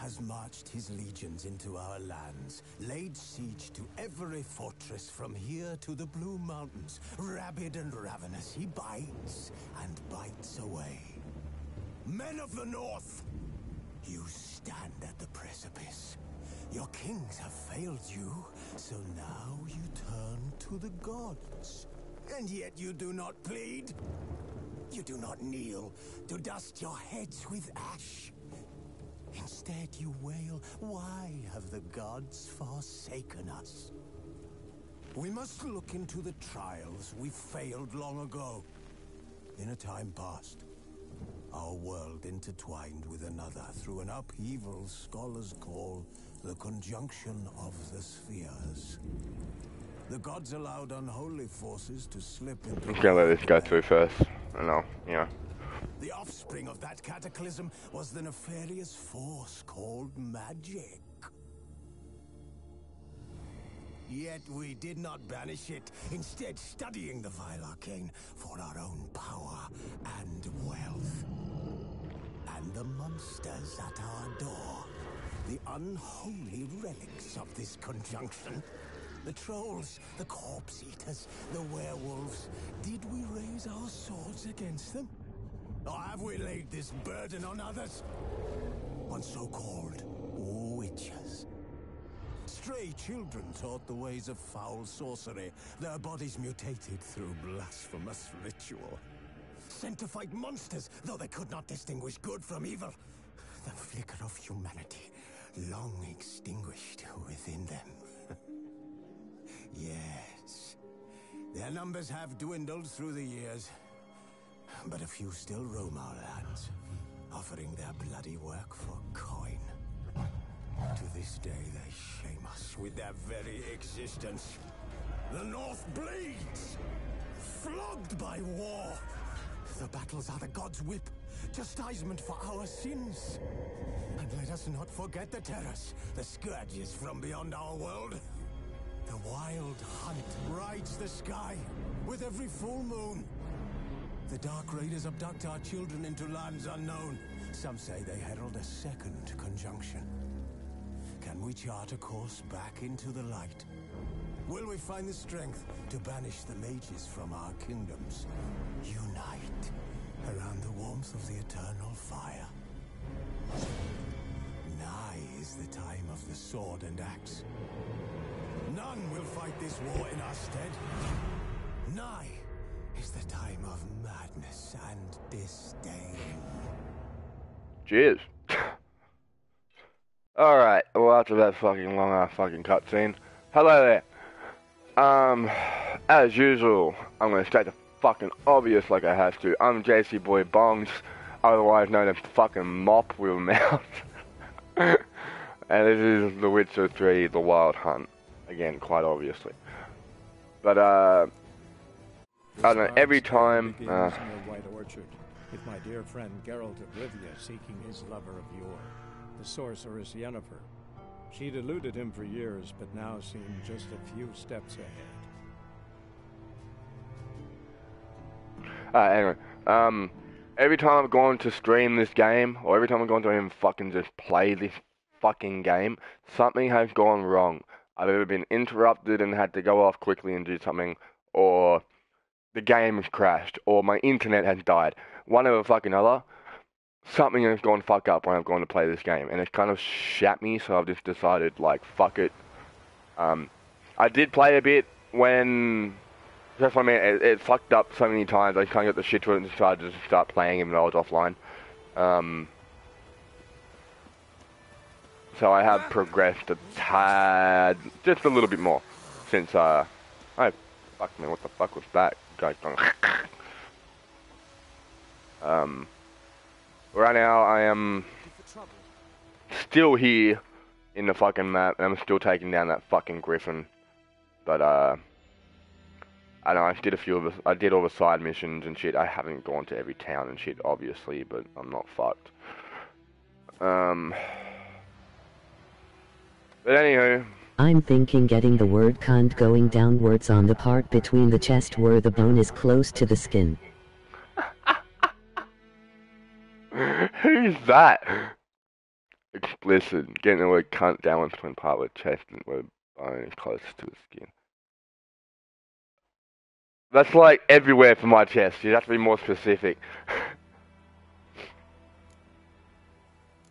has marched his legions into our lands, laid siege to every fortress from here to the Blue Mountains. Rabid and ravenous, he bites and bites away. Men of the North, you stand at the precipice. Your kings have failed you, so now you turn to the gods. And yet you do not plead. You do not kneel to dust your heads with ash. Instead you wail, why have the gods forsaken us? We must look into the trials we failed long ago. In a time past, our world intertwined with another through an upheaval scholars call the conjunction of the spheres. The gods allowed unholy forces to slip into... I'm gonna let this go through first. I know, yeah. The offspring of that cataclysm was the nefarious force called magic. Yet we did not banish it, instead studying the vile arcane for our own power and wealth. And the monsters at our door, the unholy relics of this conjunction. The trolls, the corpse eaters, the werewolves. Did we raise our swords against them? Or have we laid this burden on others? On so-called witches. Stray children taught the ways of foul sorcery, their bodies mutated through blasphemous ritual. Sent to fight monsters, though they could not distinguish good from evil. The flicker of humanity, long extinguished within them. Yes, their numbers have dwindled through the years, but a few still roam our lands, offering their bloody work for coin. To this day, they shame us with their very existence. The North bleeds, flogged by war. The battles are the gods' whip, chastisement for our sins. And let us not forget the terrors, the scourges from beyond our world. The wild hunt rides the sky with every full moon. The Dark Raiders abduct our children into lands unknown. Some say they herald a second conjunction. Can we chart a course back into the light? Will we find the strength to banish the mages from our kingdoms? Unite around the warmth of the eternal fire. Nigh is the time of the sword and axe. None will fight this war in our stead. Nigh is the time of madness and disdain. Cheers. Alright, well after that fucking long ass fucking cutscene. Hello there. As usual, I'm gonna state the fucking obvious like I have to. I'm JC Boy Bongs, otherwise known as fucking Mop with a mouth. And this is The Witcher 3, The Wild Hunt. Again, quite obviously. But, I don't know, every time, in the White Orchard, with my dear friend Geralt of Rivia seeking his lover of yore, the sorceress Yennefer. She'd eluded him for years, but now seemed just a few steps ahead. Anyway, every time I'm going to stream this game, or every time I'm going to even fucking just play this fucking game, something has gone wrong. I've either been interrupted and had to go off quickly and do something, or the game has crashed, or my internet has died. One or the fucking other. Something has gone fuck up when I've gone to play this game, and it's kind of shat me, so I've just decided, like, fuck it. I did play a bit when... That's what I mean, it fucked up so many times, I can't get the shit to it and decided to start playing even though I was offline. So I have progressed a tad, just a little bit more, since, oh, fuck me, what the fuck was that? Guys, right now I am still here in the fucking map, and I'm still taking down that fucking griffin. But, I know, I did all the side missions and shit. I haven't gone to every town and shit, obviously, but I'm not fucked. But anywho. I'm thinking getting the word cunt going downwards on the part between the chest where the bone is close to the skin. Who's that? Explicit. Getting the word cunt down between part of the chest and where the bone is closest to the skin. That's like everywhere for my chest. You have to be more specific.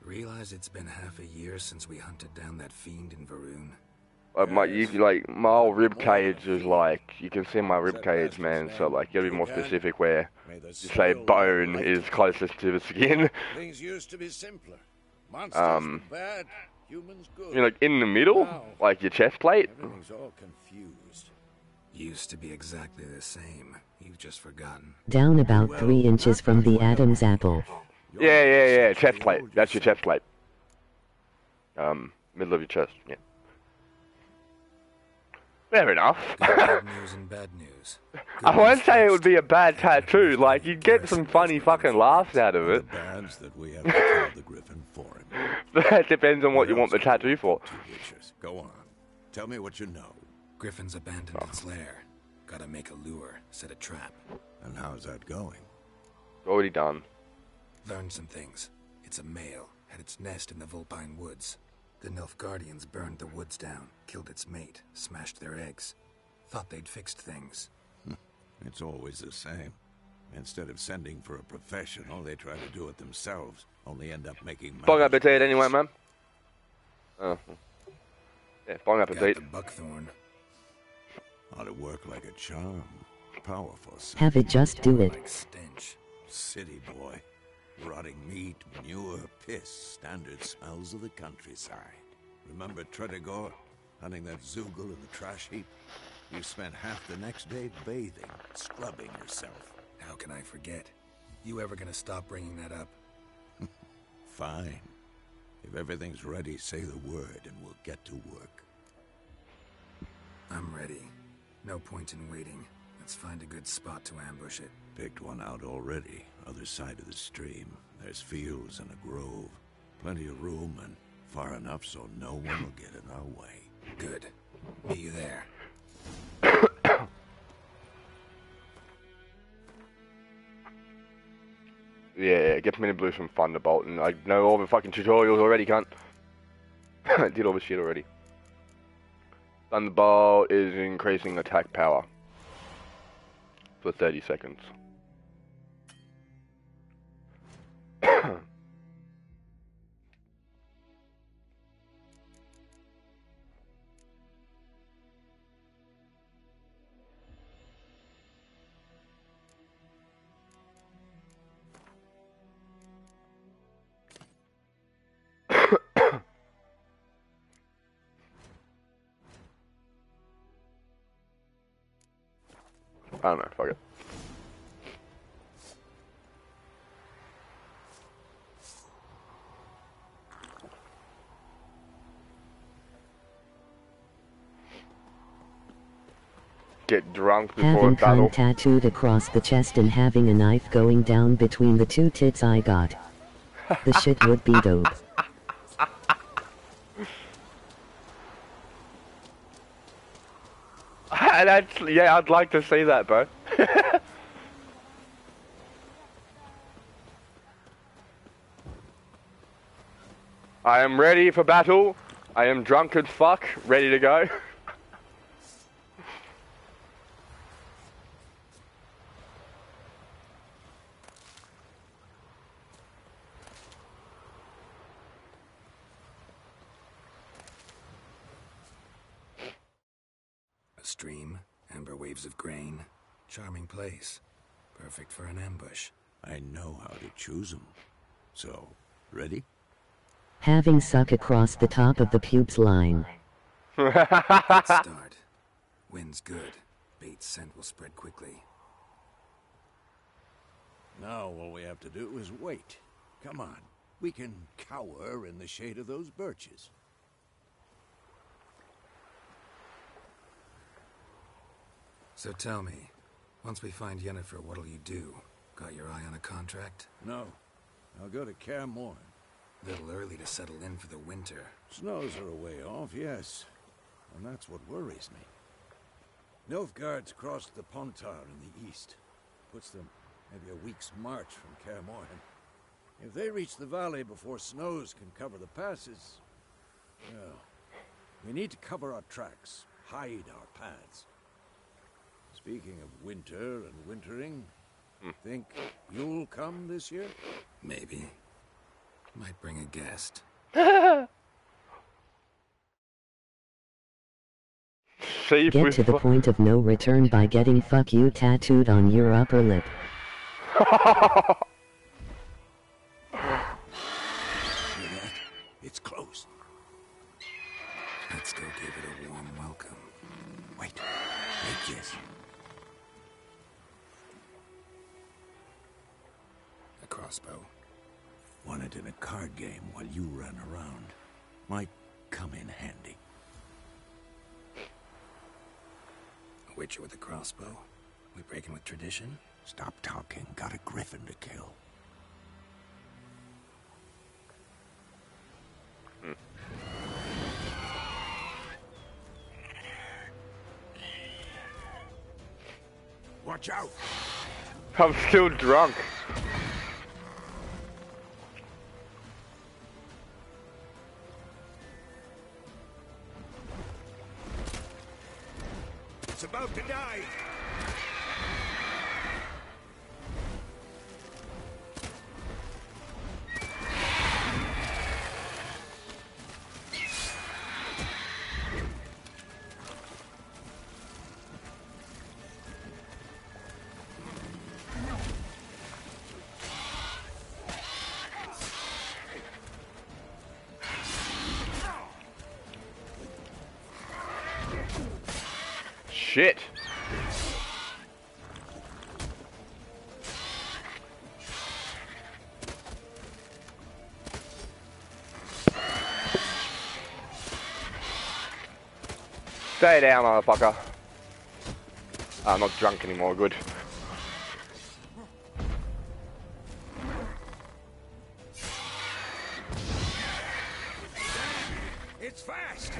Realize it's been half a year since we hunted down that fiend in Varun. My whole rib cage is like, you can see my rib cage, man. So like, you gotta be more specific where you say bone is closest to the skin. Things used to be simpler. Monsters bad, humans good. Like in the middle, like your chest plate. Everything's all confused. Used to be exactly the same. You've just forgotten. Down about 3 inches from the Adam's apple. Yeah. Chest plate. That's your chest plate. Middle of your chest. Yeah. Fair enough. Good news and bad news. I won't say it would be a bad tattoo. Like, you'd get some funny fucking laughs out of it. Bands that we have to kill the Griffin for him. That depends on what you want the tattoo for. Go on. Tell me what you know. Griffin's abandoned its lair. Gotta make a lure, set a trap. And how's that going? Already done. Learned some things. It's a male, had its nest in the Vulpine Woods. The Nilfgaardians burned the woods down, killed its mate, smashed their eggs. Thought they'd fixed things. It's always the same. Instead of sending for a professional, they try to do it themselves, only end up making Bon appetit anyway, man. Oh. Yeah, bon appetit. Got the buckthorn. Ought to work like a charm. Powerful. Have it just do it. Like stench. City boy. Rotting meat, manure, piss, standard smells of the countryside. Remember Tredegar? Hunting that Zoogle in the trash heap? You spent half the next day bathing, scrubbing yourself. How can I forget? You ever gonna stop bringing that up? Fine. If everything's ready, say the word and we'll get to work. I'm ready. No point in waiting. Let's find a good spot to ambush it. Picked one out already. Other side of the stream. There's fields and a grove. Plenty of room and far enough so no one will get in our way. Good. Meet you there. Yeah, get me blue from Thunderbolt, and I know all the fucking tutorials already, cunt. I did all the shit already. Thunderbolt is increasing attack power for 30 seconds. I don't know, fuck it. Get drunk before Having a battle. cunt tattooed across the chest and having a knife going down between the 2 tits I got. The shit would be dope. Yeah, I'd like to see that, bro. I am ready for battle. I am drunk as fuck, ready to go. A stream, amber waves of grain. Charming place. Perfect for an ambush. I know how to choose them. So, ready? Having suck across the top of the pubes line. Good start. Wind's good. Bait's scent will spread quickly. Now all we have to do is wait. Come on. We can cower in the shade of those birches. So tell me, once we find Yennefer, what'll you do? Got your eye on a contract? No. I'll go to Kaer Morhen. Little early to settle in for the winter. Snows are a way off, yes. And that's what worries me. Nilfgaard's crossed the Pontar in the east. Puts them maybe a week's march from Kaer Morhen. If they reach the valley before snows can cover the passes, well, we need to cover our tracks, hide our paths. Speaking of winter and wintering, think you'll come this year? Maybe. Might bring a guest. Get to the point of no return by getting "fuck you" tattooed on your upper lip. It's close. Let's go give it a warm welcome. Wait. Wait, yes. A crossbow. Want it in a card game while you run around. Might come in handy. A witcher with a crossbow? We breaking with tradition? Stop talking. Got a griffin to kill. Watch out! I'm still drunk. It's about to die! Shit. Stay down, motherfucker. I'm not drunk anymore, good. It's fast!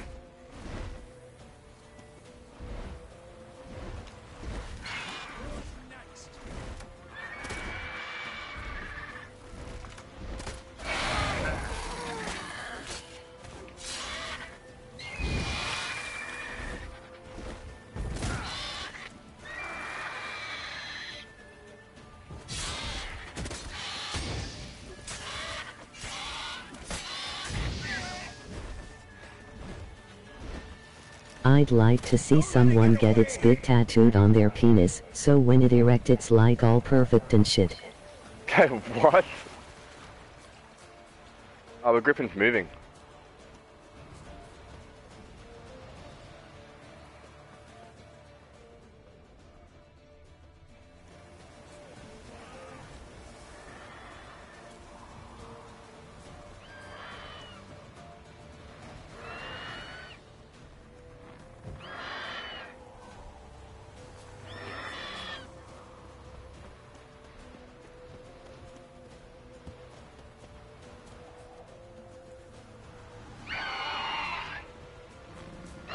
I'd like to see someone get its bit tattooed on their penis, so when it erect it's like all perfect and shit. What? Oh, the griffin's moving.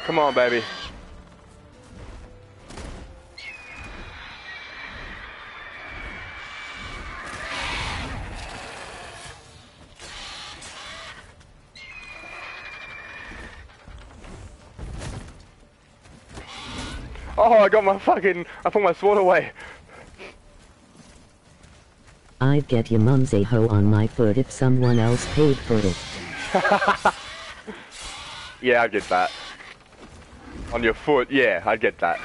Come on, baby. Oh, I got my fucking... I put my sword away. I'd get your mum's a hoe on my foot if someone else paid for it. Yeah, I get that. On your foot, yeah, I get that.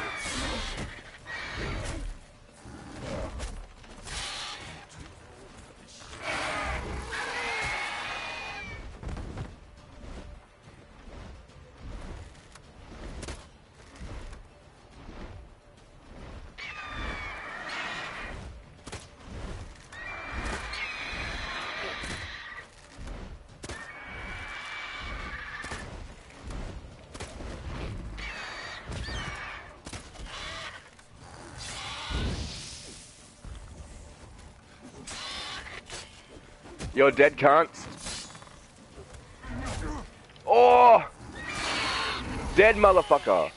You're dead, cunt. Oh! Dead motherfucker.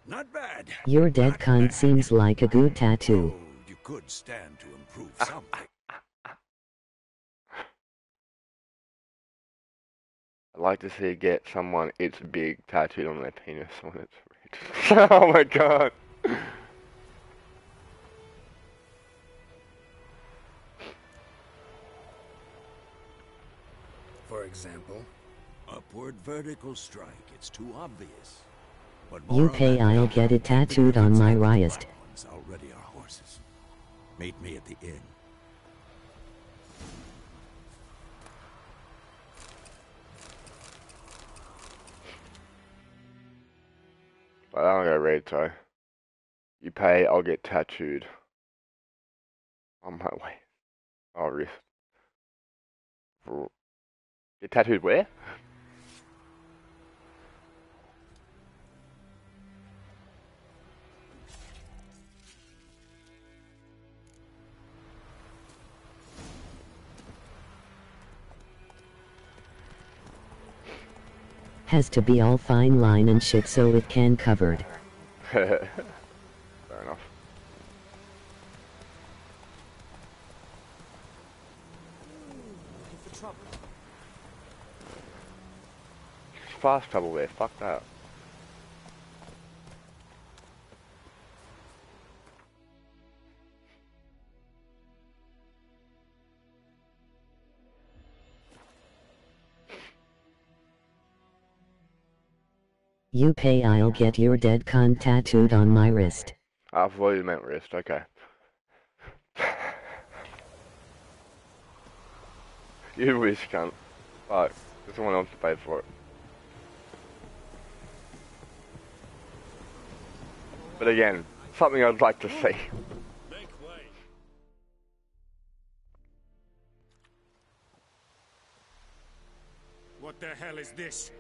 Not bad. Your dead cunt seems like a good tattoo. Oh, you could stand to improve something. I'd like to see get someone it's big tattooed on their penis when it's rich. Oh my god. For example, Upward vertical strike. It's too obvious. But You more on pay, that I'll later. get it tattooed on my The wrist. black ones already are horses. Meet me at the inn. But I don't go read, so. You pay, I'll get tattooed. On my way. Oh, wrist. Get tattooed where? Has to be all fine line and shit so it can covered. Fair enough. Fast travel there, fuck that. You pay, I'll get your dead cunt tattooed on my wrist. I thought you meant wrist, okay. You wish, cunt. Fuck, there's someone else to pay for it. But again, something I'd like to see. Make way. What the hell is this?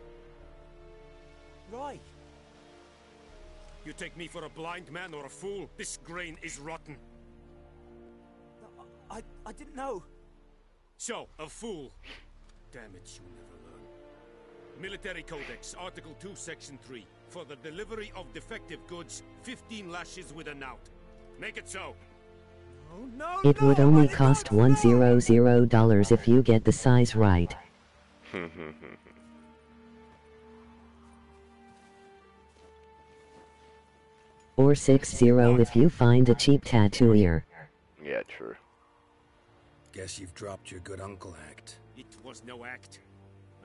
Right. You take me for a blind man or a fool? This grain is rotten. I didn't know. So, a fool. Damn it, you never learn. Military Codex, Article 2, Section 3. For the delivery of defective goods, 15 lashes with a knout. Make it so. Oh no! It would only cost $100 if you get the size right. Or 60 if you find a cheap tattooer. Yeah, true. guess you've dropped your good uncle act. It was no act.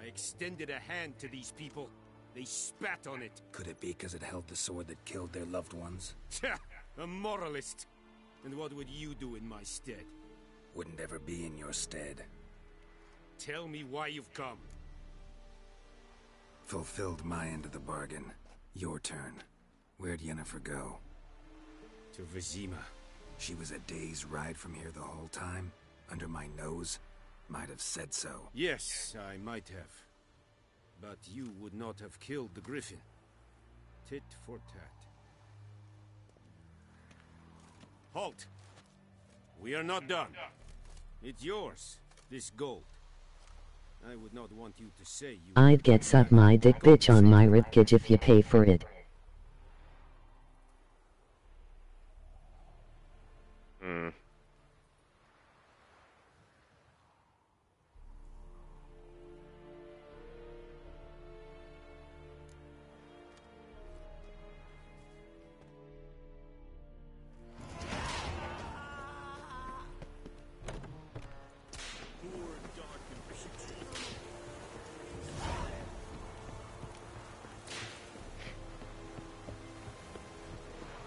I extended a hand to these people. They spat on it. Could it be because it held the sword that killed their loved ones? Tja, a moralist. And what would you do in my stead? Wouldn't ever be in your stead. Tell me why you've come. Fulfilled my end of the bargain. Your turn. Where'd Yennefer go? To Vizima. She was a day's ride from here the whole time? Under my nose? Might have said so. Yes, I might have. But you would not have killed the griffin. Tit for tat. Halt! We are not done. It's yours, this gold. I would not want you to say you... I'd get suck my dick bitch on my ribcage if you pay for it.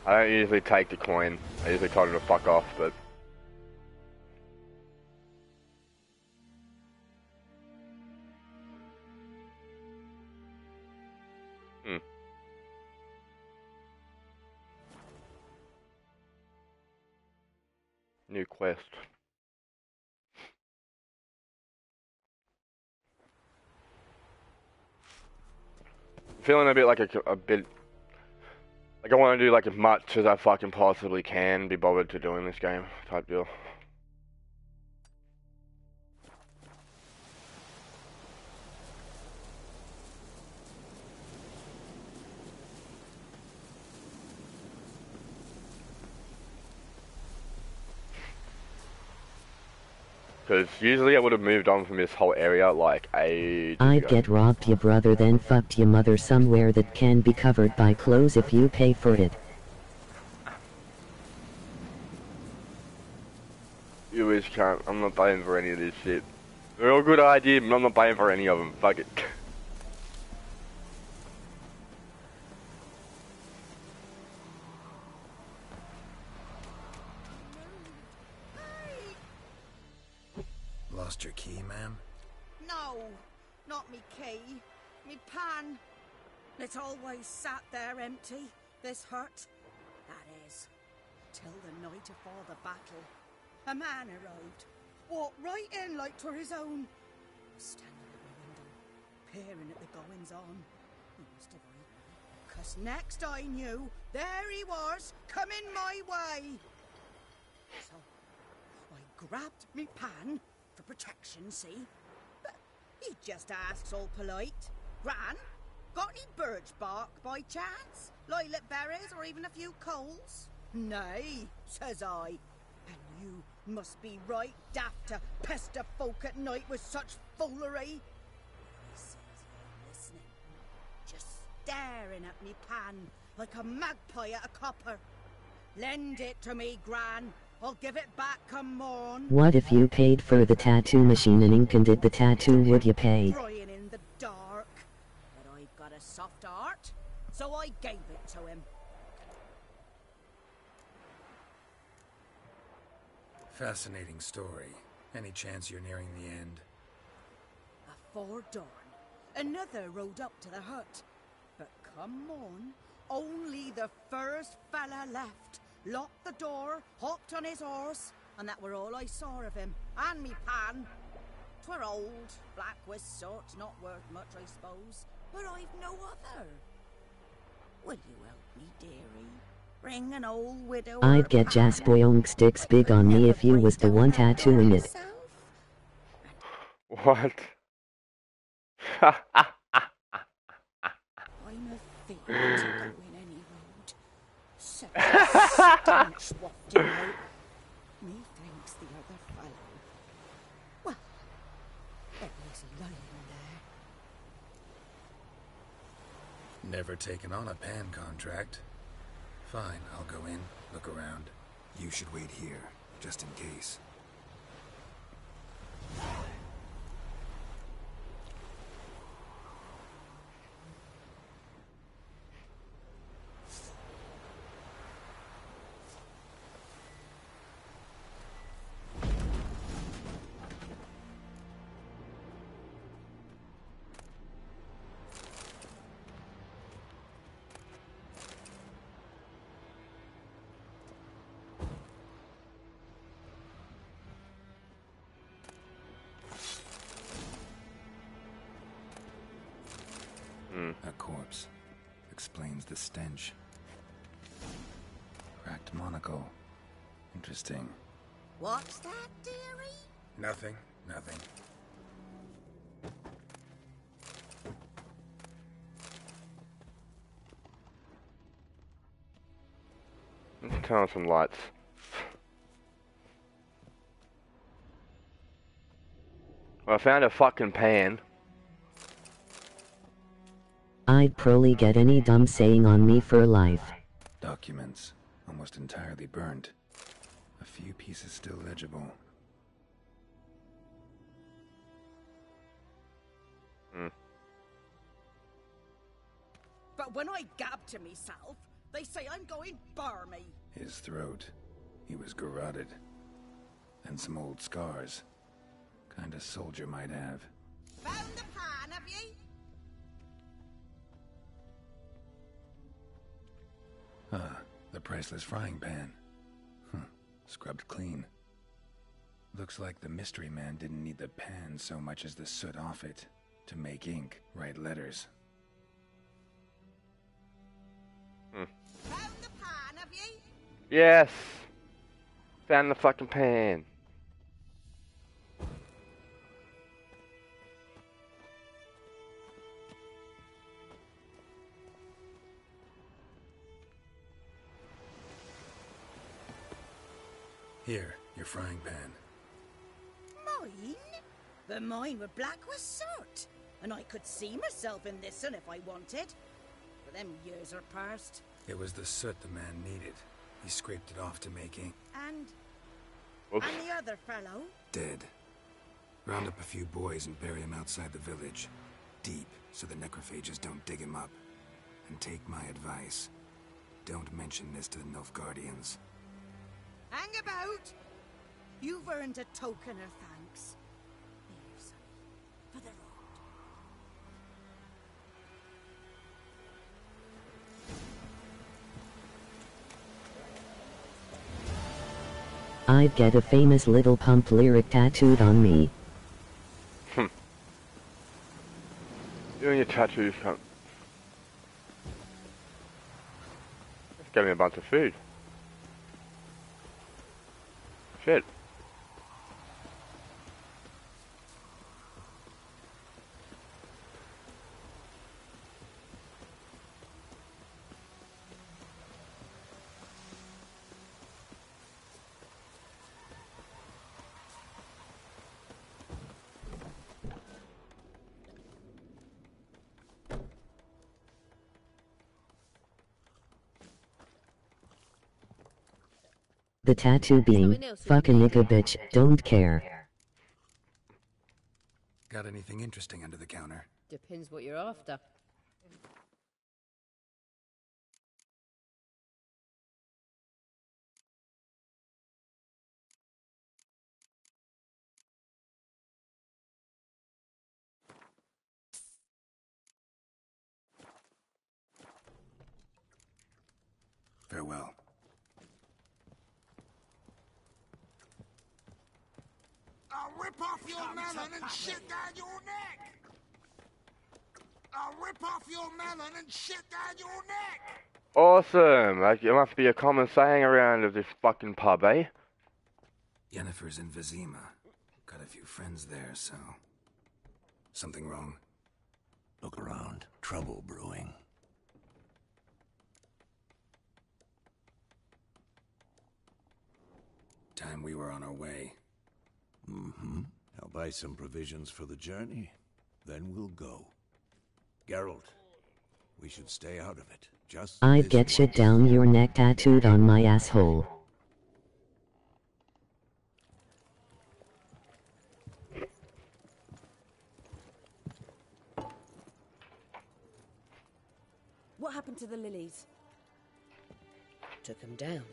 I don't usually take the coin. I usually tell them to fuck off, but... New quest. Feeling a bit like a bit... Like I want to do like as much as I fucking possibly can be bothered to doing this game type deal. Because usually I would have moved on from this whole area like ages I'd ago. get robbed your brother then fucked your mother somewhere that can be covered by clothes if you pay for it. You is can't. I'm not paying for any of this shit. They're all good ideas, but I'm not paying for any of them. Fuck it. Lost your key, ma'am? No, not me key. Me pan. It's always sat there empty, this hut. That is, till the night afore the battle. A man arrived, walked right in like 'twere his own. Standing at the window, peering at the goings-on. He must have heard me, 'cause next I knew, there he was, coming my way. So, I grabbed me pan, for protection, see? But he just asks all polite, Gran, got any birch bark by chance? Lilac berries or even a few coals? Nay, says I. And you must be right daft to pester folk at night with such foolery. He sits there listening, just staring at me pan like a magpie at a copper. Lend it to me, Gran. I'll give it back come morn. What if you paid for the tattoo machine and ink and did the tattoo, would you pay? Crying in the dark. But I've got a soft heart, so I gave it to him. Fascinating story. Any chance you're nearing the end? Afore dawn, another rode up to the hut. But come on, only the first fella left. Locked the door, hopped on his horse, and that were all I saw of him. And me pan. 'Twere old, black with soot, not worth much, I suppose. But I've no other. Will you help me, dearie? Bring an old widow. I'd get Jaspoyong sticks big on me if you was the one tattooing it. What? I'm afeard to go in any road. Such a stench wafting out. Methinks the other fellow. Well, there is lying there. Never taken on a pan contract. Fine, I'll go in, look around. You should wait here, just in case. A corpse. Explains the stench. Cracked monocle. Interesting. What's that, dearie? Nothing. Let's turn on some lights. Well, I found a fucking pan. I'd probably get any dumb saying on me for life. Documents. Almost entirely burnt. A few pieces still legible. But when I gab to myself, they say I'm going barmy. His throat. He was garroted. And some old scars. Kind of soldier might have. Found the pan, have ye? Ah, the priceless frying pan. Scrubbed clean. Looks like the mystery man didn't need the pan so much as the soot off it to make ink, write letters. Found the pan, have ye? Yes! Found the fucking pan. Here, your frying pan. Mine? But mine were black with soot. And I could see myself in this one if I wanted. But them years are past. It was the soot the man needed. He scraped it off to make ink. And Oops. the other fellow? Dead. Round up a few boys and bury him outside the village. Deep, so the necrophages don't dig him up. And take my advice. Don't mention this to the Nilfgaardians. Hang about! You've earned a token of thanks. Here, sonny, for the road. I'd get a famous Little Pump lyric tattooed on me. You and your tattoos can't. Let's get me a bunch of food. Shit. The tattoo being, fuck a nigga bitch, don't care. Got anything interesting under the counter? Depends what you're after. Farewell. I'll rip off your melon and shit down your neck! I'll rip off your melon and shit down your neck! Awesome! Like, it must be a common saying around of this fucking pub, eh? Yennefer's in Vizima. Got a few friends there, so... Something wrong? Look around. Trouble brewing. Time we were on our way. Mm-hmm. I'll buy some provisions for the journey. Then we'll go. Geralt, we should stay out of it. Just I'd this get shit once. down your neck tattooed on my asshole. What happened to the lilies? Took 'em down.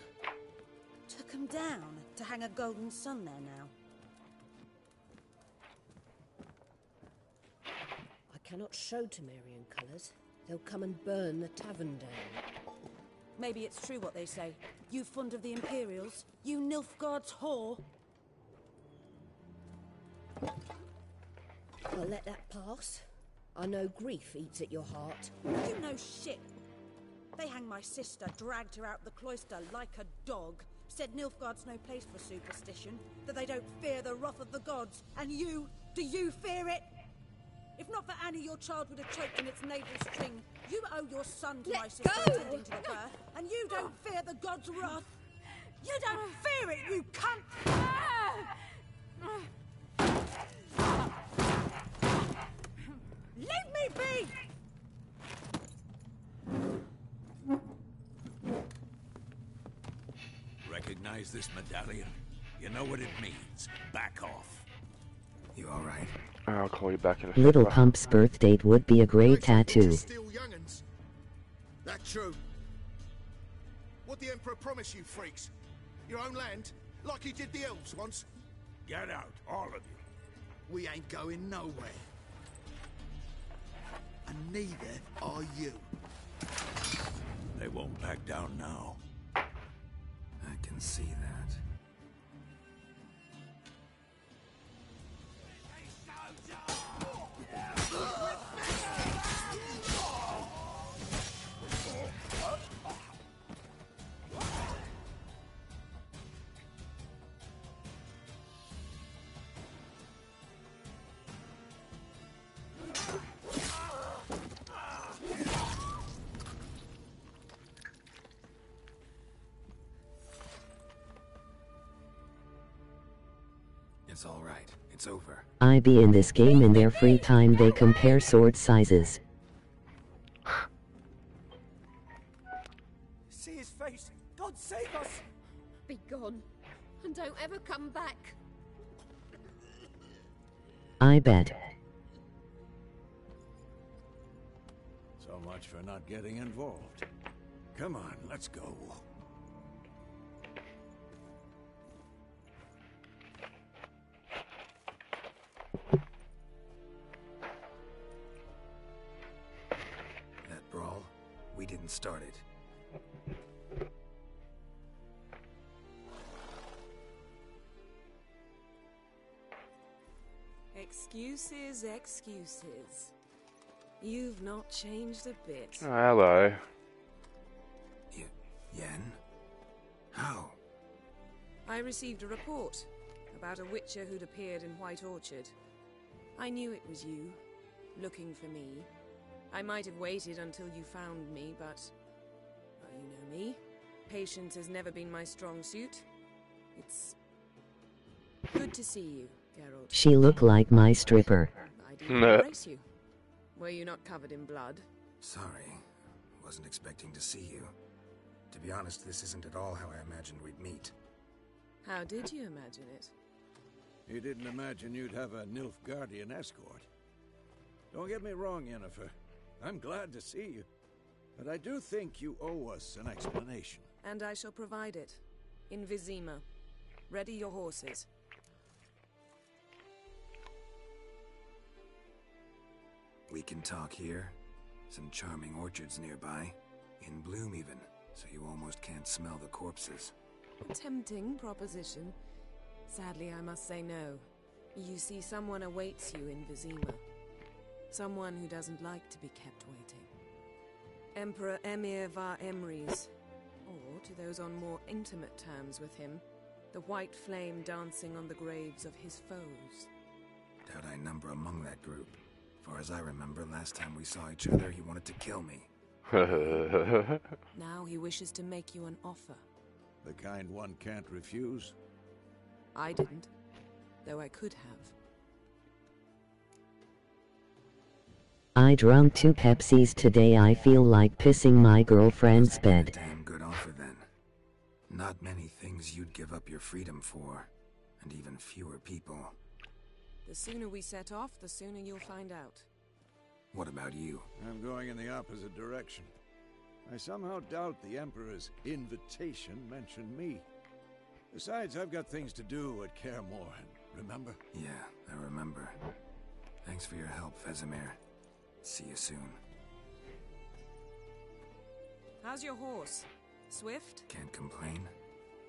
Took 'em down to hang a golden sun there now. I cannot show Temerian colours. They'll come and burn the tavern down. Maybe it's true what they say. You fond of the Imperials? You Nilfgaard's whore? I'll let that pass. I know grief eats at your heart. You know shit. They hanged my sister, dragged her out the cloister like a dog. Said Nilfgaard's no place for superstition, that they don't fear the wrath of the gods. And you, do you fear it? If not for Annie, your child would have choked in its navel string. You owe your son to my sister attending to the birth, and you don't fear the gods' wrath. You don't fear it, you cunt! Leave me be! Recognize this medallion? You know what it means. Back off. You alright? I'll call you back in a Little sec. Pump's birth date would be a great tattoo. Still young'uns. That true. What the Emperor promise you, freaks? Your own land? Like he did the elves once? Get out, all of you. We ain't going nowhere. And neither are you. They won't back down now. I can see that. It's all right. It's over. I be in this game in their free time they compare sword sizes. See his face. God save us. Be gone, and don't ever come back. I bet. So much for not getting involved. Come on, let's go. That brawl, we didn't start it. Excuses, excuses. You've not changed a bit. Oh, hello. Yen? How? I received a report about a witcher who'd appeared in White Orchard. I knew it was you, looking for me. I might have waited until you found me, but... well, you know me. Patience has never been my strong suit. It's... good to see you, Geralt. She look like my stripper. I didn't embrace you. Were you not covered in blood? Sorry. Wasn't expecting to see you. To be honest, this isn't at all how I imagined we'd meet. How did you imagine it? You didn't imagine you'd have a Nilfgaardian escort. Don't get me wrong, Yennefer. I'm glad to see you. But I do think you owe us an explanation. And I shall provide it. In Vizima. Ready your horses. We can talk here. Some charming orchards nearby. In bloom even, so you almost can't smell the corpses. A tempting proposition. Sadly, I must say no. You see, someone awaits you in Vizima. Someone who doesn't like to be kept waiting. Emperor Emir var Emrys. Or, to those on more intimate terms with him, the white flame dancing on the graves of his foes. Doubt I number among that group. Far as I remember, last time we saw each other, he wanted to kill me. Now he wishes to make you an offer. The kind one can't refuse? I didn't, though I could have. I drunk 2 Pepsis today. I feel like pissing my girlfriend's bed. Damn good offer then. Not many things you'd give up your freedom for, and even fewer people. The sooner we set off, the sooner you'll find out. What about you? I'm going in the opposite direction. I somehow doubt the Emperor's invitation mentioned me. Besides, I've got things to do at Kaer Morhen, remember? Yeah, I remember. Thanks for your help, Vesemir. See you soon. How's your horse? Swift? Can't complain.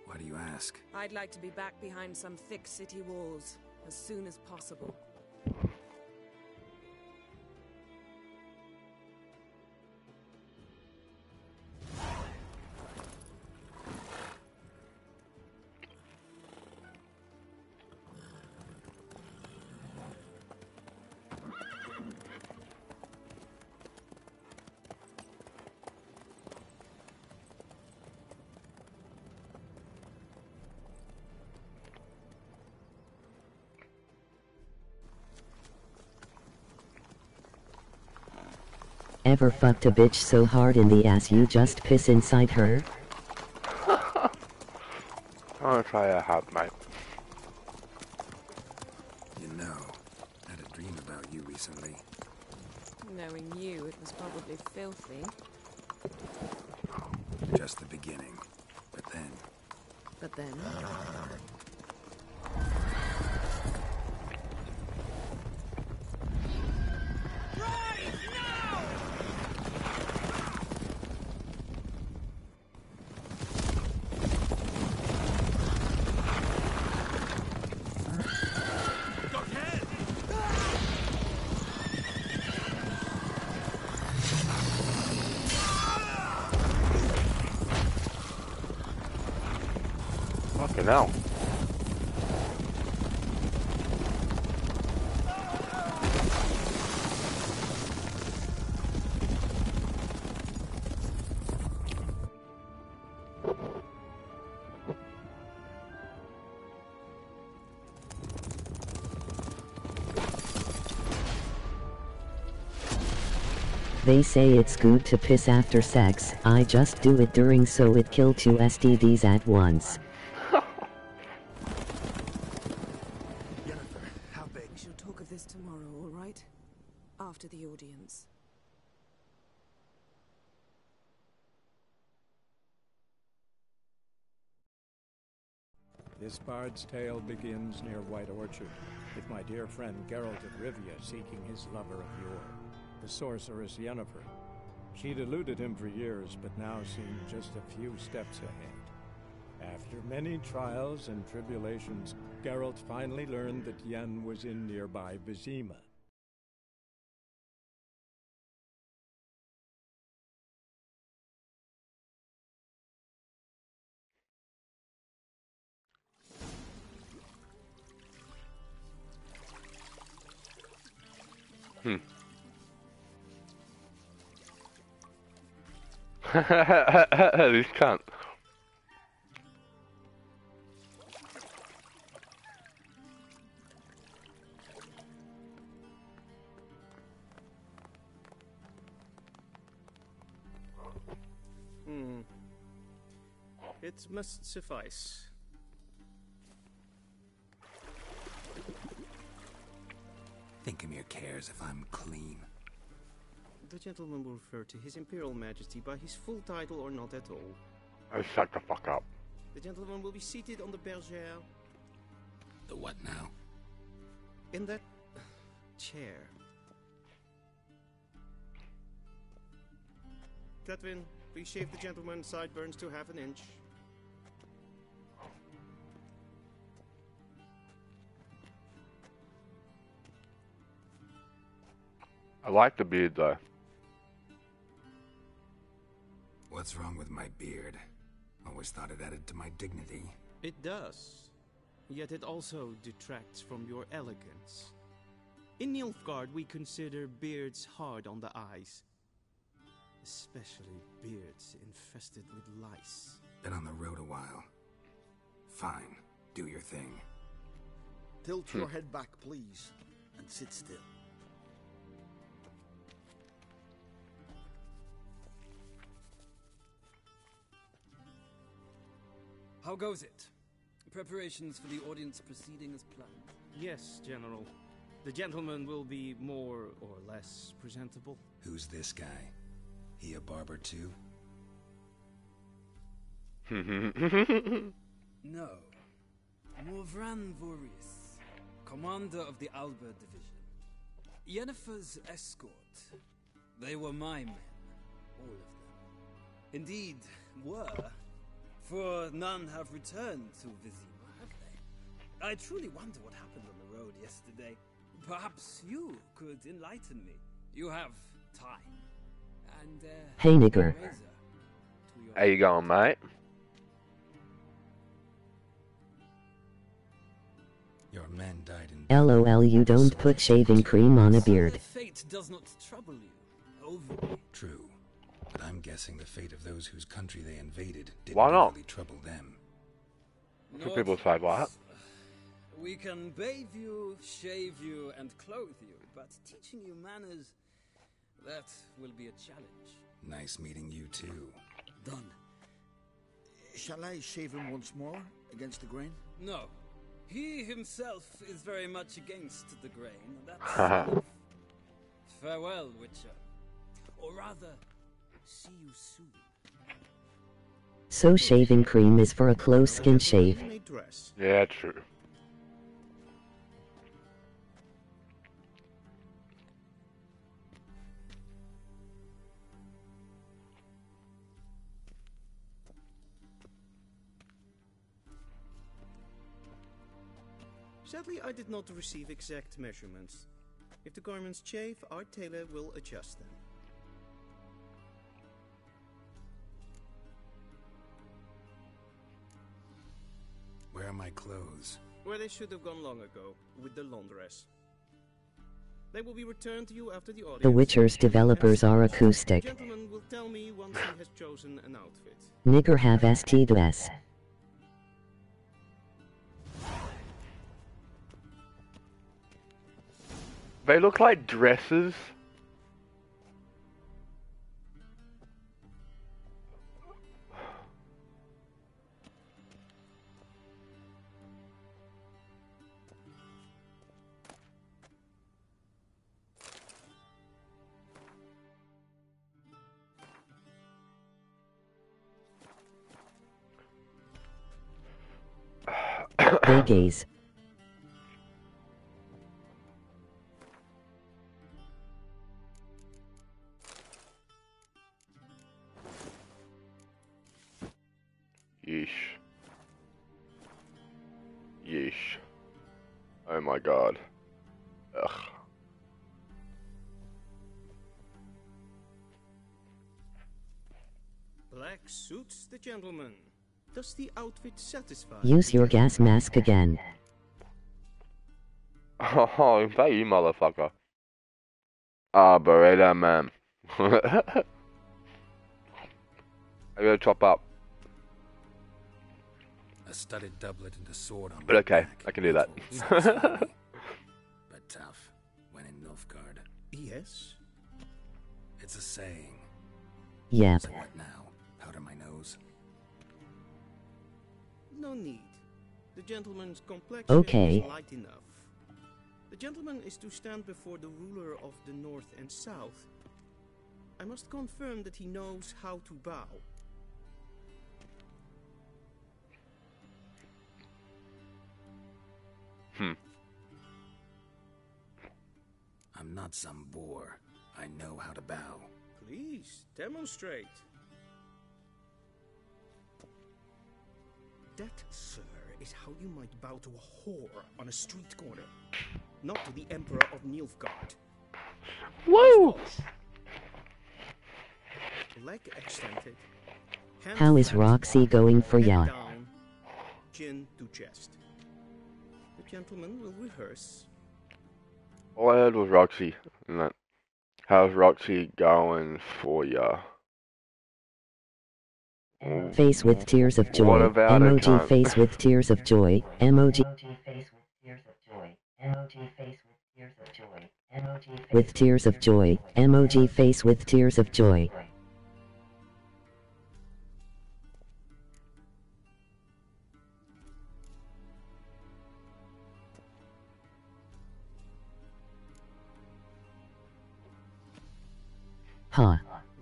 Why do you ask? I'd like to be back behind some thick city walls as soon as possible. Ever fucked a bitch so hard in the ass you just piss inside her? I'll try a hat, mate. You know, I had a dream about you recently. Knowing you, it was probably filthy. Just the beginning. But then... But then... Fucking hell. They say it's good to piss after sex. I just do it during so it kill 2 STDs at once. Jennifer, how big? We shall talk of this tomorrow, all right? After the audience. This bard's tale begins near White Orchard, with my dear friend Geralt of Rivia seeking his lover of yore, the sorceress Yennefer. She'd eluded him for years, but now seemed just a few steps ahead. After many trials and tribulations, Geralt finally learned that Yen was in nearby Vizima. This cunt. It must suffice. Thinkamere cares if I'm clean. The gentleman will refer to His Imperial Majesty by his full title or not at all. Oh, shut the fuck up. The gentleman will be seated on the bergère. The what now? In that chair. Catwin, please shave the gentleman's sideburns to half an inch. I like the beard though. What's wrong with my beard? Always thought it added to my dignity. It does. Yet it also detracts from your elegance. In Nilfgaard, we consider beards hard on the eyes. Especially beards infested with lice. Been on the road a while. Fine, do your thing. Tilt your head back, please, and sit still. How goes it? Preparations for the audience proceeding as planned? Yes, General. The gentleman will be more or less presentable. Who's this guy? He a barber too? No. Morvran Vorius, commander of the Alba Division. Yennefer's escort. They were my men. All of them. Indeed, were. For none have returned to Vizima, have they? I truly wonder what happened on the road yesterday. Perhaps you could enlighten me. You have time. And, Hey, nigger. How you going, mate? Your men died in... LOL, you don't put shaving cream on a beard. Fate does not trouble you overly. True. But I'm guessing the fate of those whose country they invaded didn't Why not? really trouble them. Some people say what? We can bathe you, shave you, and clothe you, but teaching you manners, that will be a challenge. Nice meeting you too. Done. Shall I shave him once more, against the grain? No. He himself is very much against the grain. That's farewell, Witcher. Or rather, see you soon. So shaving cream is for a close skin shave. Yeah, true. Sadly, I did not receive exact measurements. If the garments chafe, our tailor will adjust them. Where are my clothes? Where they should have gone long ago, with the laundress. They will be returned to you after the audience. The Witcher's developers are acoustic. The gentleman will tell me once he has chosen an outfit. Nigger have ST to S. They look like dresses. They gaze. Yeesh. Yeesh. Oh my god. Ugh. Black suits the gentleman. Does the outfit satisfy? Use your gas mask again. Oh, is that you, motherfucker? Ah, Beretta man. I gotta chop up. A studded doublet and a sword on But my okay, back. I can do that. But tough when in Nilfgaard. Yes. It's a saying. Yep. So what now? Powder my nose? No need. The gentleman's complexion Okay. is light enough. The gentleman is to stand before the ruler of the North and South. I must confirm that he knows how to bow. I'm not some boor. I know how to bow. Please, demonstrate. That, sir, is how you might bow to a whore on a street corner. Not to the Emperor of Nilfgaard. Woo! Leg extended. Hand How is flat, Roxy going for head ya? down, chin to chest. The gentleman will rehearse. All I heard was Roxy. And that. How's Roxy going for ya? Face with tears of joy. What about a Emoji cunt? face with tears of joy. Emoji face with tears of joy. Emoji face with tears of joy. Emoji with tears of joy. Emoji face with tears of joy. Huh.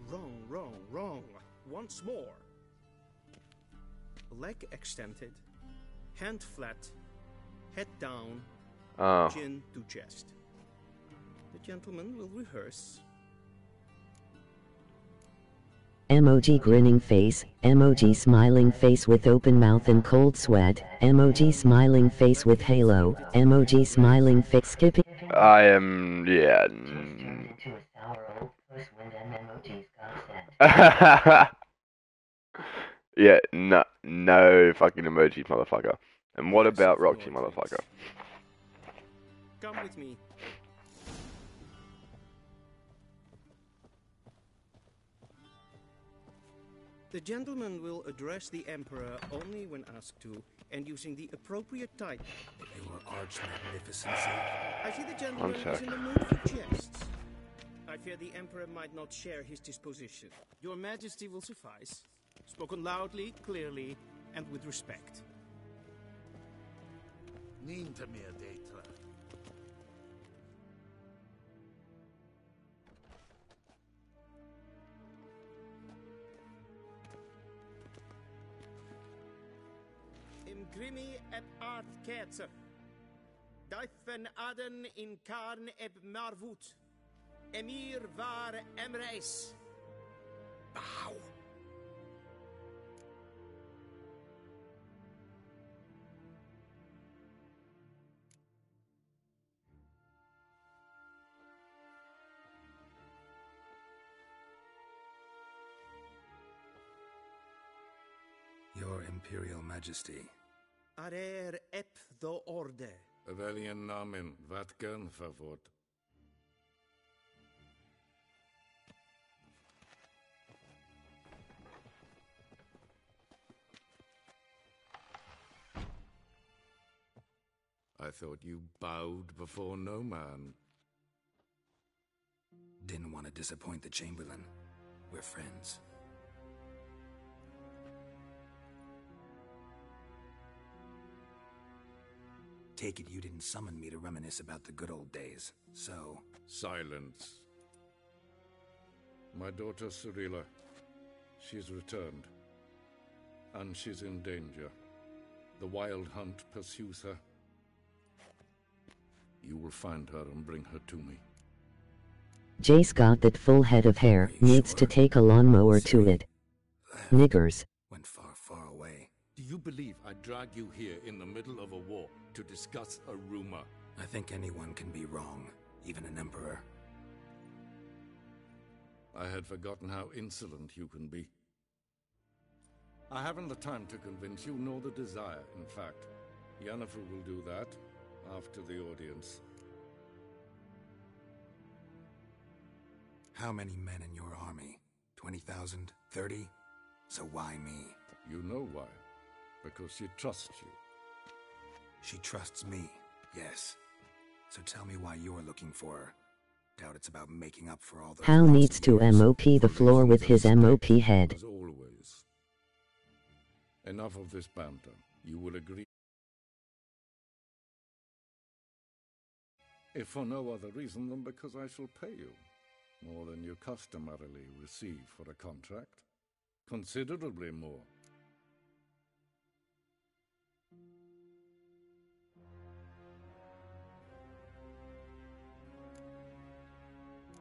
Wrong, wrong, wrong. Once more. Leg extended. Hand flat. Head down. Oh. Chin to chest. The gentleman will rehearse. Emoji grinning face. Emoji smiling face with open mouth and cold sweat. Emoji smiling face with halo. Emoji smiling face skipping. I am, yeah. Yeah, no fucking emojis, motherfucker. And what about Roxy, motherfucker? Come with me. The gentleman will address the Emperor only when asked to, and using the appropriate title. Your arch magnificency. I see the gentleman One is sec. in the mood for jests. I fear the Emperor might not share his disposition. Your Majesty will suffice. Spoken loudly, clearly, and with respect. Ninta mir detra. Im grimi et art ketzer. Daifen aden in karn eb marvut. Emir var emreis. Bow. Your Imperial Majesty. Arer ep the orde. Welchen Namen? Wat gern favor? I thought you bowed before no man. Didn't want to disappoint the Chamberlain. We're friends. Take it you didn't summon me to reminisce about the good old days, so... Silence. My daughter Cyrilla, she's returned. And she's in danger. The Wild Hunt pursues her. You will find her and bring her to me. Jace got that full head of hair, needs to take a lawnmower to it. Niggers. Went far, far away. Do you believe I drag you here in the middle of a war to discuss a rumor? I think anyone can be wrong, even an emperor. I had forgotten how insolent you can be. I haven't the time to convince you, nor the desire, in fact. Yennefer will do that after the audience. How many men in your army? 20,000? 30? So why me? You know why. Because she trusts you. She trusts me, yes. So tell me why you're looking for her. Doubt it's about making up for all the... Hal needs to MOP the floor with his MOP head. As always. Enough of this banter. You will agree. If for no other reason than because I shall pay you more than you customarily receive for a contract. Considerably more.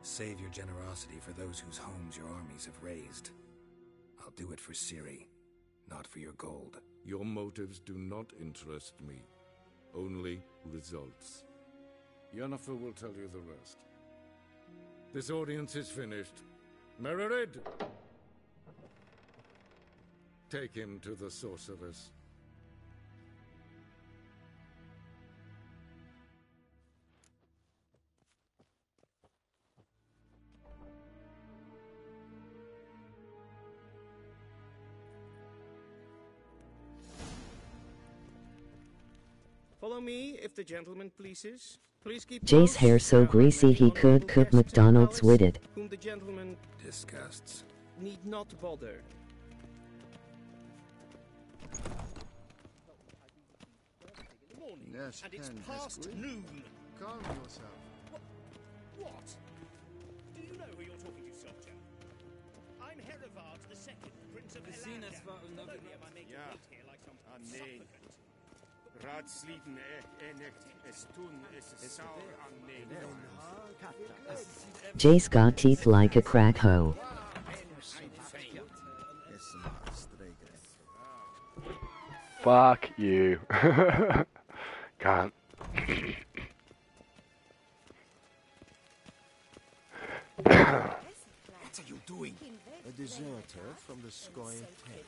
Save your generosity for those whose homes your armies have razed. I'll do it for Ciri, not for your gold. Your motives do not interest me. Only results. Yennefer will tell you the rest. This audience is finished. Mererid! Take him to the sorceress. Follow me, if the gentleman pleases. Please keep Jace hair so greasy he could cook McDonald's with it. Whom the gentleman disgusts. Need not bother. Yes, and it's Pen, past Esquire. noon. Calm yourself. What? Do you know who you're talking to, soldier? I'm Herivard the Second, Prince of Helanda. Don't am I making Ja. wait here like some Nee. supplicant. Raadsliden echt es tun es sauer an Jace got teeth like a crack hoe. Fuck you. Can't. What are you doing? A deserter from the Scoia'tael.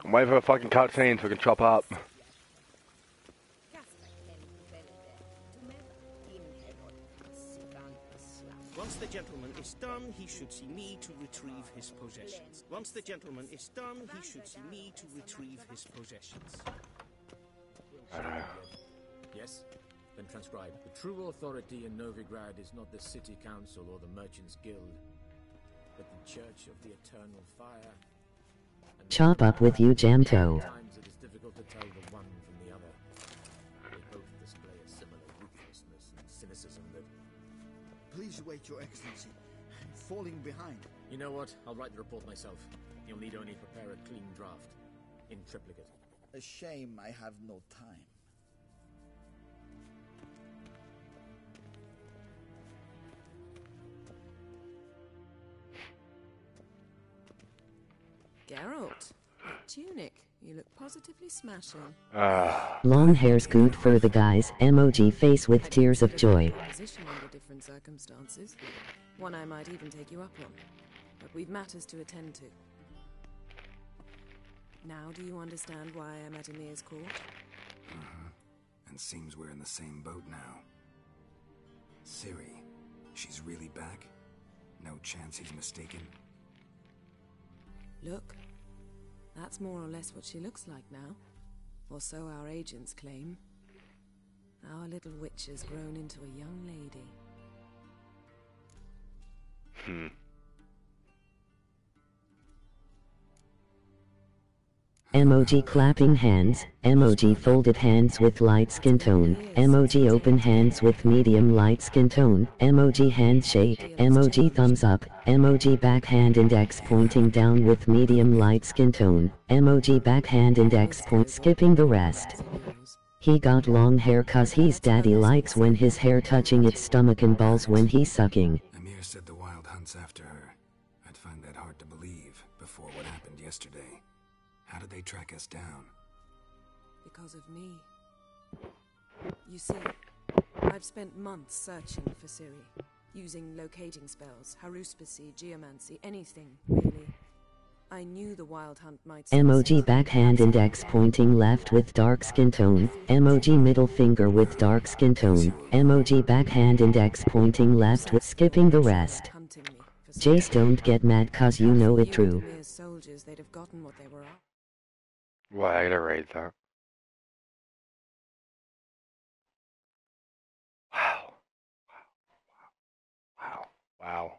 I'm waiting for a fucking cutscene so we can chop up. Once the gentleman is done, he should see me to retrieve his possessions. Once the gentleman is done, he should see me to retrieve his possessions. Yes? Then transcribe. The true authority in Novigrad is not the city council or the merchants' guild, but the Church of the Eternal Fire. And Chop up with you, Jamto. sometimes it is difficult to tell the one from the other. They both display a similar ruthlessness and cynicism that... Please wait, Your Excellency. I'm falling behind. You know what? I'll write the report myself. You'll need only prepare a clean draft. In triplicate. A shame I have no time. Geralt, that tunic. You look positively smashing. Long hair's good for the guys. Emoji face with tears of joy. Position under different circumstances. One I might even take you up on. But we've matters to attend to. Now do you understand why I'm at Emir's court? And seems we're in the same boat now. Ciri, she's really back? No chance he's mistaken? Look. That's more or less what she looks like now. Or so our agents claim. Our little witch has grown into a young lady. Emoji clapping hands, emoji folded hands with light skin tone, emoji open hands with medium light skin tone, emoji handshake, emoji thumbs up, emoji backhand index pointing down with medium light skin tone, emoji backhand index point skipping the rest. He got long hair cause he's daddy likes when his hair touching its stomach and balls when he's sucking. Amir said the Wild Hunt's after her. I'd find that hard to believe before what happened yesterday. How did they track us down? Because of me. You see, I've spent months searching for Ciri, using locating spells, haruspicy, geomancy, anything, really. I knew the Wild Hunt might see Emoji backhand index pointing left with dark skin tone, emoji middle finger with dark skin tone, emoji backhand index pointing left with skipping the rest. Jace, don't get mad cause you know it true. soldiers, they'd have gotten what they were after. Well, I gotta read that.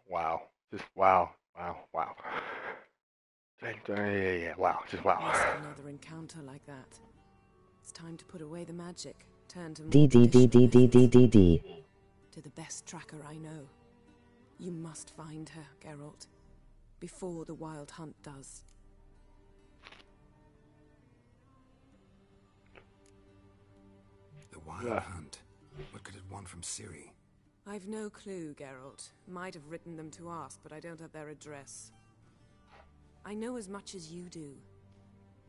Wow. Just wow. Yeah, wow. Just wow. Another encounter like that. It's time to put away the magic. Turn to D. to the best tracker I know. You must find her, Geralt, before the Wild Hunt does. The Wild Hunt? What could it want from Ciri? I've no clue, Geralt. Might have written them to ask, but I don't have their address. I know as much as you do.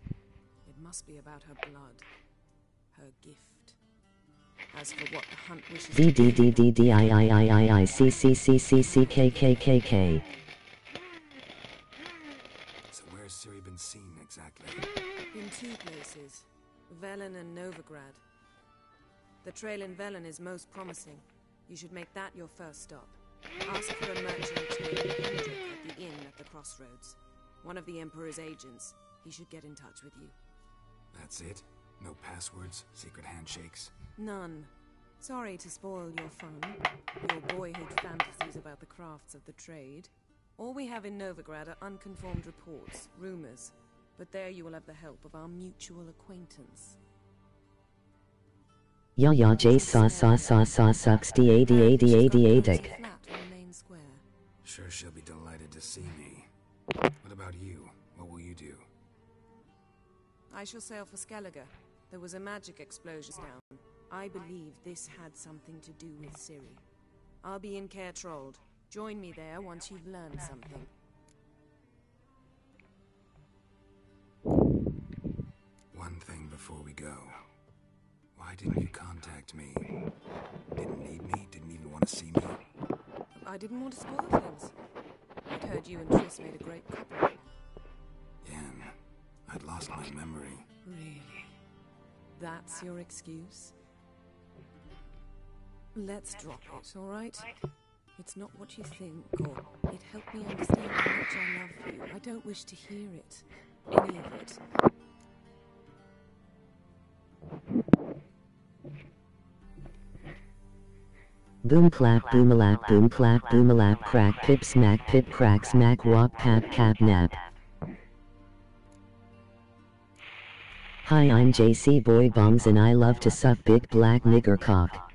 It must be about her blood. Her gift. As for what the hunt wishes to do... DDDDDIIIICCCCCKKKK. So where's Ciri been seen exactly? In two places. Velen and Novigrad. The trail in Velen is most promising. You should make that your first stop. Ask for a merchant named Hendrik at the inn at the crossroads. One of the Emperor's agents. He should get in touch with you. That's it? No passwords? Secret handshakes? None. Sorry to spoil your fun. Your boyhood fantasies about the crafts of the trade. All we have in Novigrad are unconfirmed reports, rumors. But there you will have the help of our mutual acquaintance. Ja Jace sucks D80808080. Sure she'll be delighted to see me. What about you? What will you do? I shall sail for Skellige. There was a magic explosion down. I believe this had something to do with Ciri. I'll be in Caer Trold. Join me there once you've learned something. One thing before we go. Why didn't you contact me? Didn't need me? Didn't even want to see me? I didn't want to spoil things. I'd heard you and Triss made a great couple. Yen, I'd lost my memory. Really? That's your excuse? Let's drop it, all right? It's not what you think, or it helped me understand how much I love you. I don't wish to hear it. Any of it. Boom clap boomalap boom clap boomalap crack pip smack pip crack smack wop pap cap nap. Hi, I'm JC Boy Bongs and I love to suck big black nigger cock.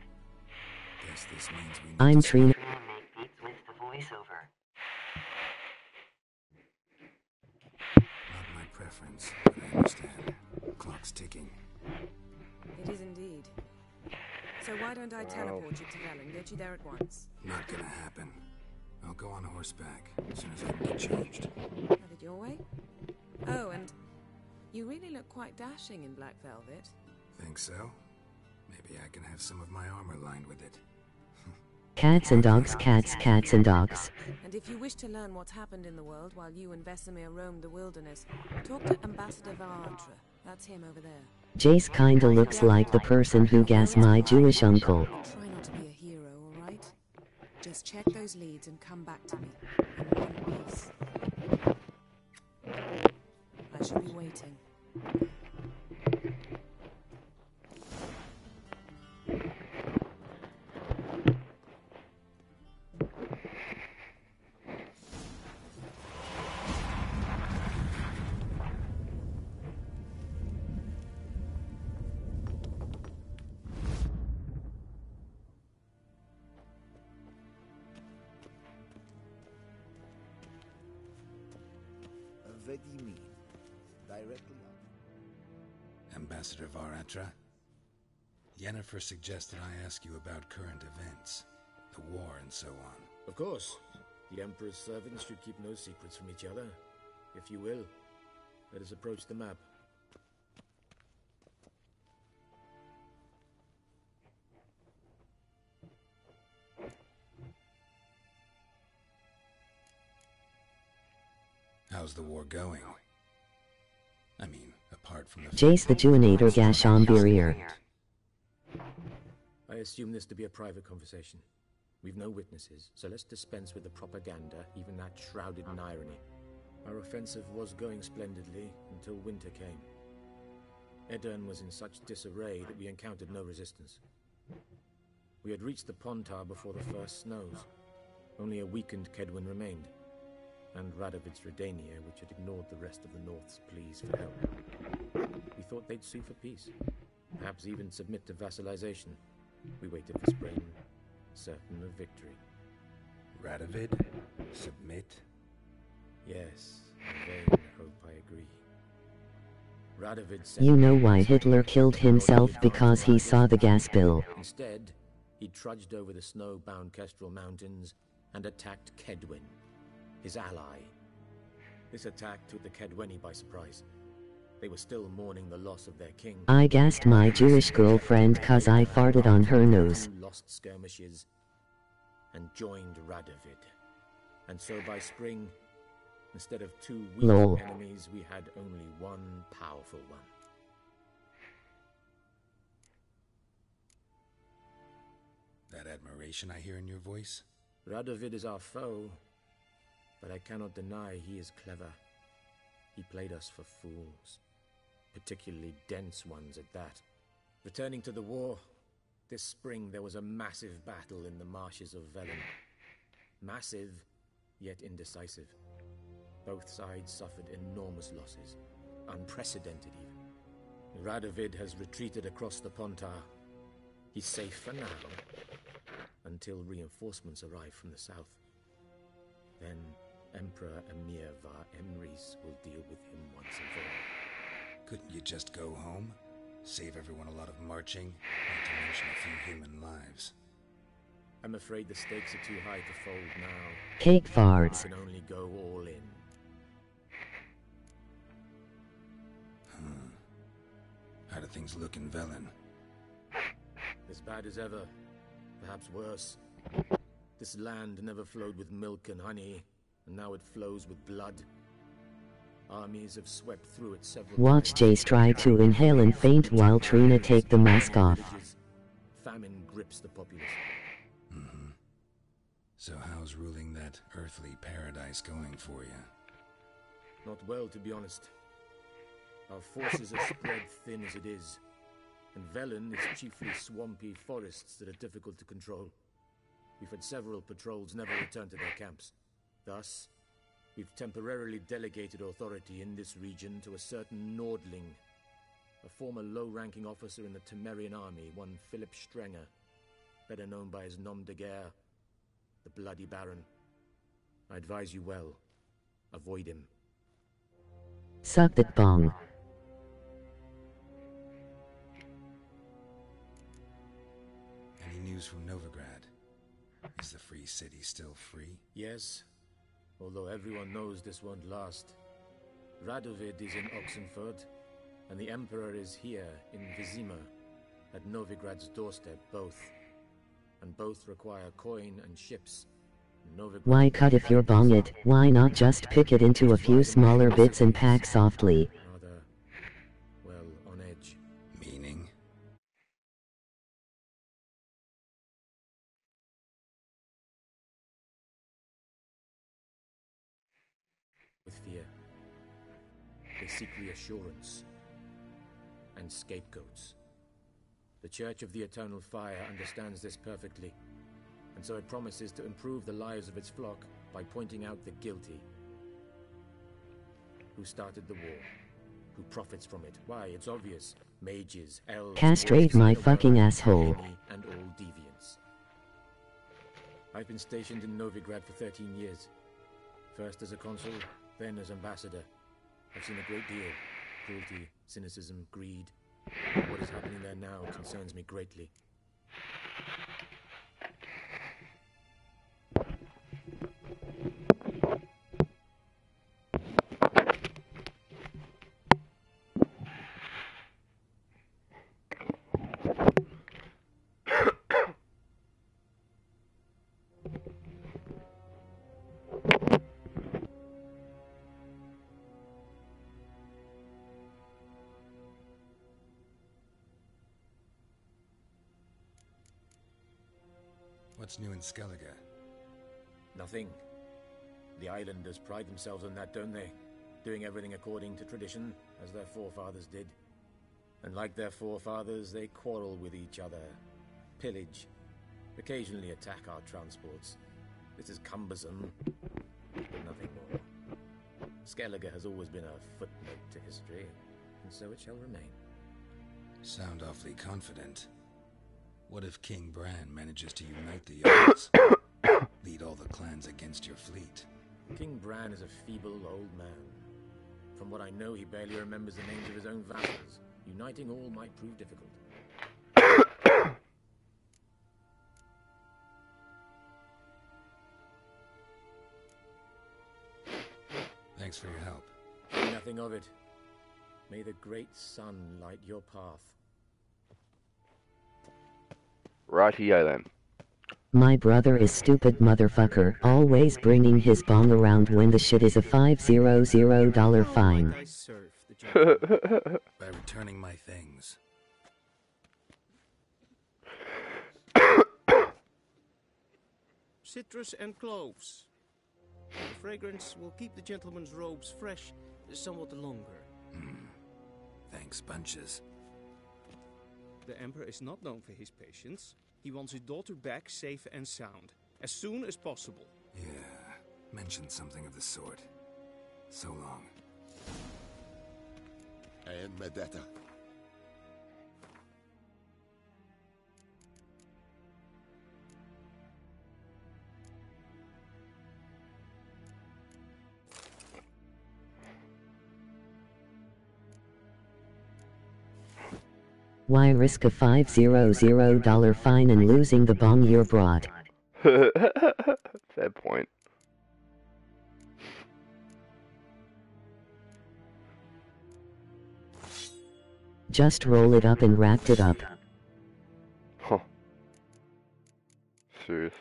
Guess this means we need I'm to Trina. Not my preference, but I understand. Clock's ticking. It is indeed. So why don't I teleport you to Velen? Get you there at once. Not gonna happen. I'll go on horseback as soon as I can get changed. Have it your way? Oh, and you really look quite dashing in black velvet. Think so? Maybe I can have some of my armor lined with it. Cats and dogs, cats and dogs. And if you wish to learn what's happened in the world while you and Vesemir roamed the wilderness, talk to Ambassador Varatra. That's him over there. Jace kinda looks like the person who gassed my Jewish uncle. Try not to be a hero, alright? Just check those leads and come back to me. In one piece. I shall be waiting. already mean. Directly up. Ambassador Varatra? Yennefer suggested I ask you about current events, the war and so on. Of course. The Emperor's servants should keep no secrets from each other. If you will, let us approach the map. How's the war going? I mean, apart from the... Jace the Juinator Gashambirier. I assume this to be a private conversation. We've no witnesses, so let's dispense with the propaganda, even that shrouded in irony. Our offensive was going splendidly until winter came. Edirn was in such disarray that we encountered no resistance. We had reached the Pontar before the first snows. Only a weakened Kedwin remained, and Radovid's Redania, which had ignored the rest of the North's pleas for help. We thought they'd sue for peace, perhaps even submit to vassalization. We waited for spring, certain of victory. Radovid? Submit? Yes, in vain hope I agree. Radovid sent... You know why Hitler killed himself? Because he saw the gas bill. Instead, he trudged over the snow-bound Kestrel Mountains and attacked Kedwin, his ally. This attack took the Kedweni by surprise. They were still mourning the loss of their king. I gassed my Jewish girlfriend cause I farted on her nose. Lost skirmishes and joined Radovid. And so by spring, instead of 2 weak enemies, we had only one powerful one. That admiration I hear in your voice? Radovid is our foe, but I cannot deny he is clever. He played us for fools, particularly dense ones at that. Returning to the war, this spring there was a massive battle in the marshes of Velen. Massive, yet indecisive. Both sides suffered enormous losses, unprecedented even. Radovid has retreated across the Pontar. He's safe for now, until reinforcements arrive from the south. Then Emperor Emir Var Emrys will deal with him once and for all. Couldn't you just go home? Save everyone a lot of marching, not to mention a few human lives. I'm afraid the stakes are too high to fold now. Cake farts. You can only go all in. How do things look in Velen? As bad as ever, perhaps worse. This land never flowed with milk and honey, and now it flows with blood. Armies have swept through it several Watch times. Jace try to inhale and faint while Trina take the mask off. Famine grips the populace. So how's ruling that earthly paradise going for you? Not well, to be honest. Our forces are spread thin as it is, and Velen is chiefly swampy forests that are difficult to control. We've had several patrols never return to their camps. Thus, we've temporarily delegated authority in this region to a certain Nordling, a former low-ranking officer in the Temerian army, one Philip Strenger, better known by his nom de guerre, the Bloody Baron. I advise you well. Avoid him. Suck that bong. Any news from Novigrad? Is the free city still free? Yes, although everyone knows this won't last. Radovid is in Oxenford, and the Emperor is here in Vizima, at Novigrad's doorstep, both. And both require coin and ships. Why cut if you're bong it? Why not just pick it into a few smaller bits and pack softly? Rather, well, on edge. Meaning? With fear. They seek reassurance and scapegoats. The Church of the Eternal Fire understands this perfectly, and so it promises to improve the lives of its flock by pointing out the guilty. Who started the war? Who profits from it? Why, it's obvious. Mages, elves... Castrate my fucking asshole. And all deviants. I've been stationed in Novigrad for 13 years. First as a consul, then as ambassador. I've seen a great deal. Cruelty, cynicism, greed. What is happening there now concerns me greatly. What's new in Skellige? Nothing. The islanders pride themselves on that, don't they? Doing everything according to tradition, as their forefathers did. And like their forefathers, they quarrel with each other, pillage, occasionally attack our transports. This is cumbersome, but nothing more. Skellige has always been a footnote to history, and so it shall remain. Sound awfully confident. What if King Bran manages to unite the Jarls? Lead all the clans against your fleet? King Bran is a feeble old man. From what I know, he barely remembers the names of his own vassals. Uniting all might prove difficult. Thanks for your help. Nothing of it. May the great sun light your path. Rightio then. My brother is stupid motherfucker, always bringing his bong around when the shit is a $500 fine. By returning my things. Citrus and cloves. The fragrance will keep the gentleman's robes fresh somewhat longer. Thanks, bunches. The Emperor is not known for his patience. He wants his daughter back safe and sound, as soon as possible. Yeah, mentioned something of the sort. So long. And Medetta. Why risk a $500 fine and losing the bong you brought? Fair point. Just roll it up and wrapped it up. Huh. Serious.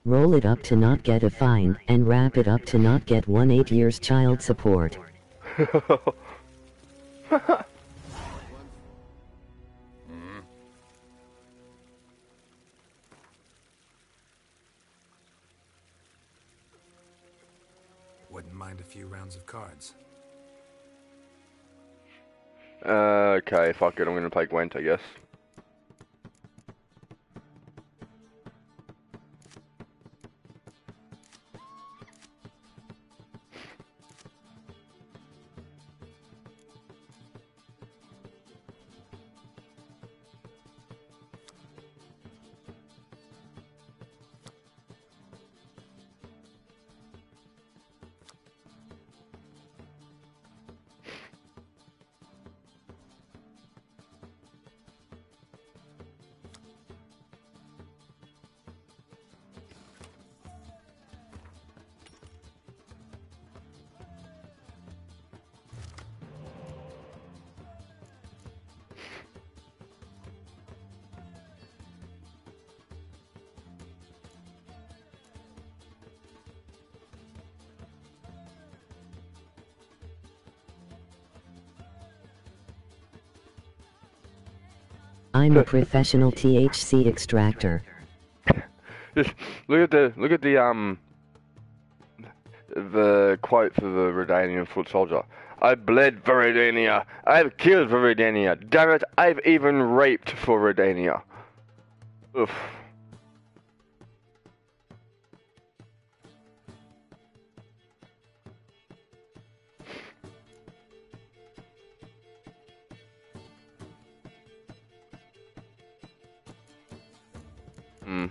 Roll it up to not get a fine, and wrap it up to not get 8 years child support. Wouldn't mind a few rounds of cards. Okay, fuck it, I'm gonna play Gwent, I guess. I'm a professional THC extractor. Just look at the the quote for the Redanian foot soldier. I bled for Redania. I've killed for Redania. Damn it, I've even raped for Redania. Oof. Hmm.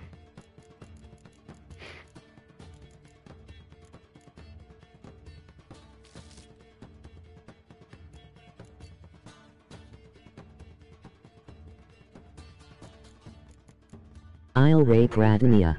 I'll rape Radania.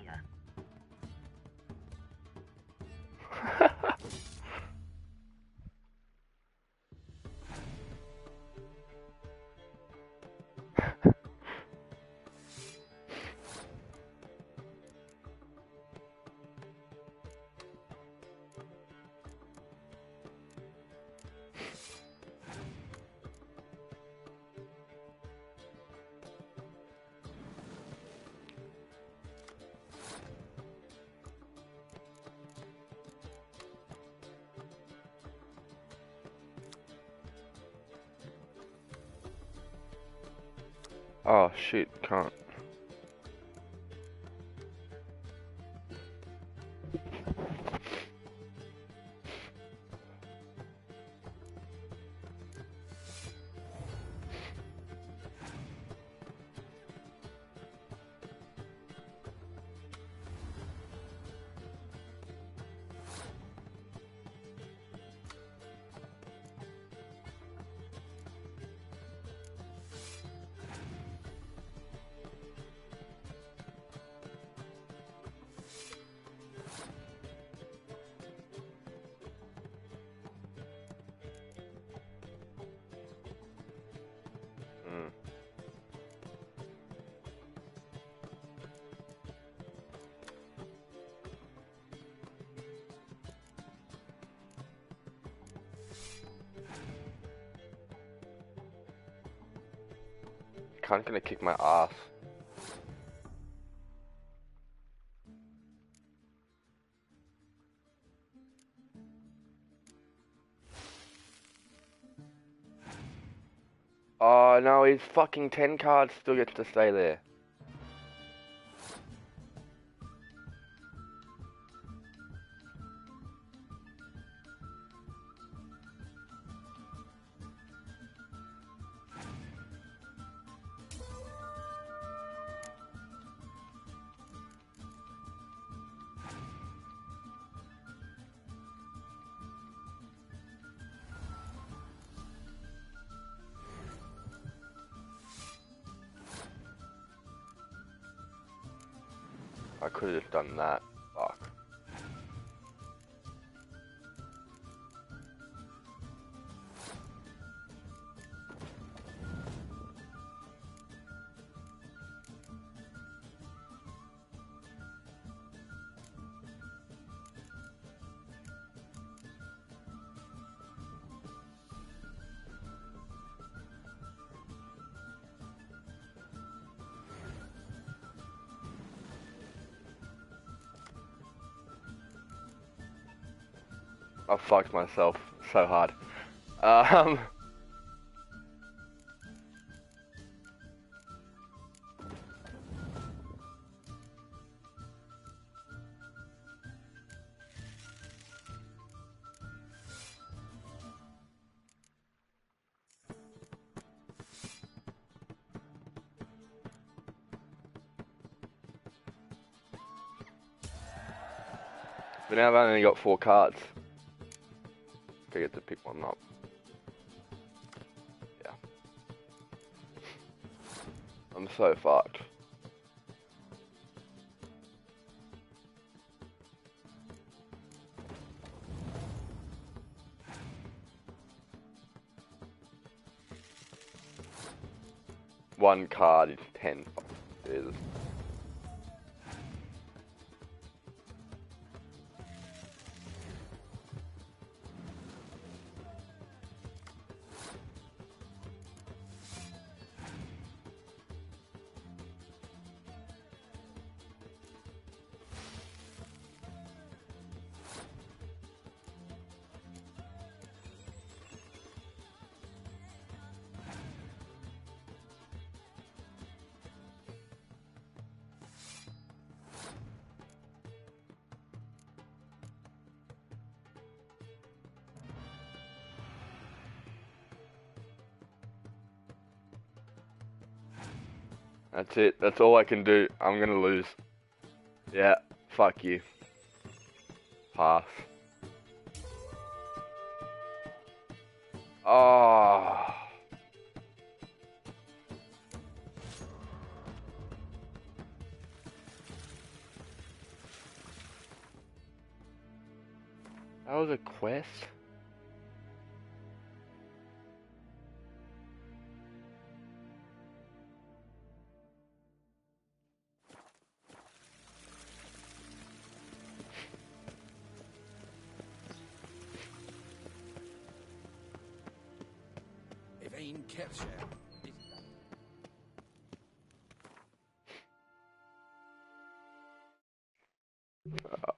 Oh shit, can't. Cunt gonna kick my ass. Oh no, his fucking 10 cards still gets to stay there. I could have just done that. Fuck. I fucked myself so hard. But now I've only got 4 cards. I get to pick one up. Yeah. I'm so fucked. One card is 10. Jesus. That's it. That's all I can do. I'm gonna lose. Yeah, fuck you. Pass. Oh. That was a quest? If ain't capture.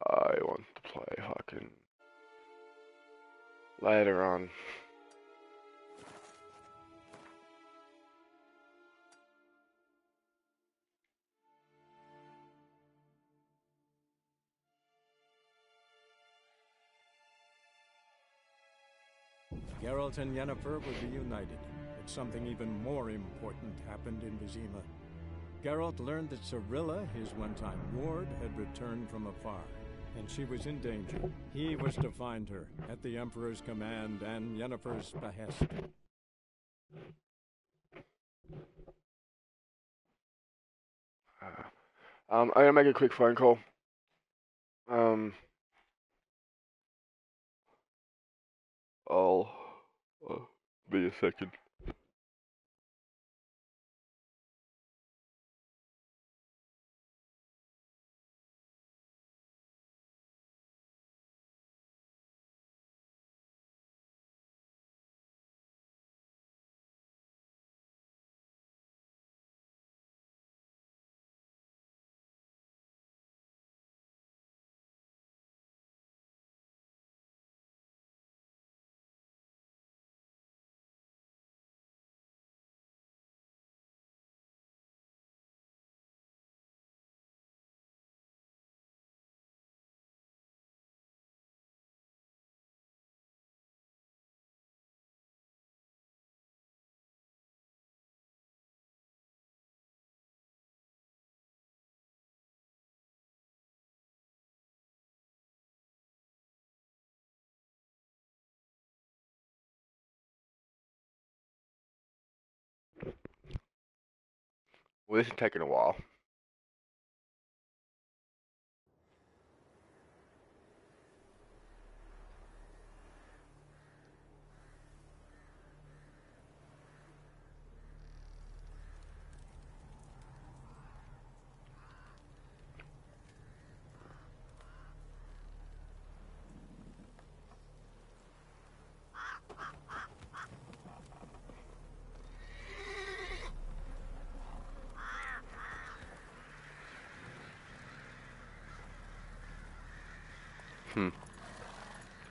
I want to play fucking later on. Geralt and Yennefer would be united, but something even more important happened in Vizima. Geralt learned that Cirilla, his one-time ward, had returned from afar, and she was in danger. He was to find her, at the Emperor's command and Yennefer's behest. I'm gonna make a quick phone call. I'll be a second. Well, this is taking a while.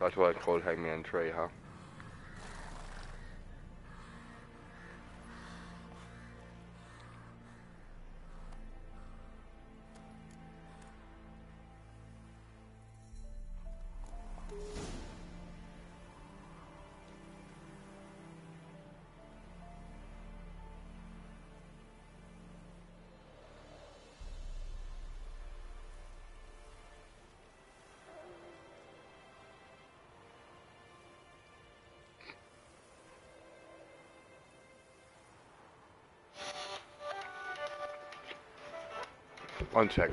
That's why it's called Hangman Tree, huh? One sec.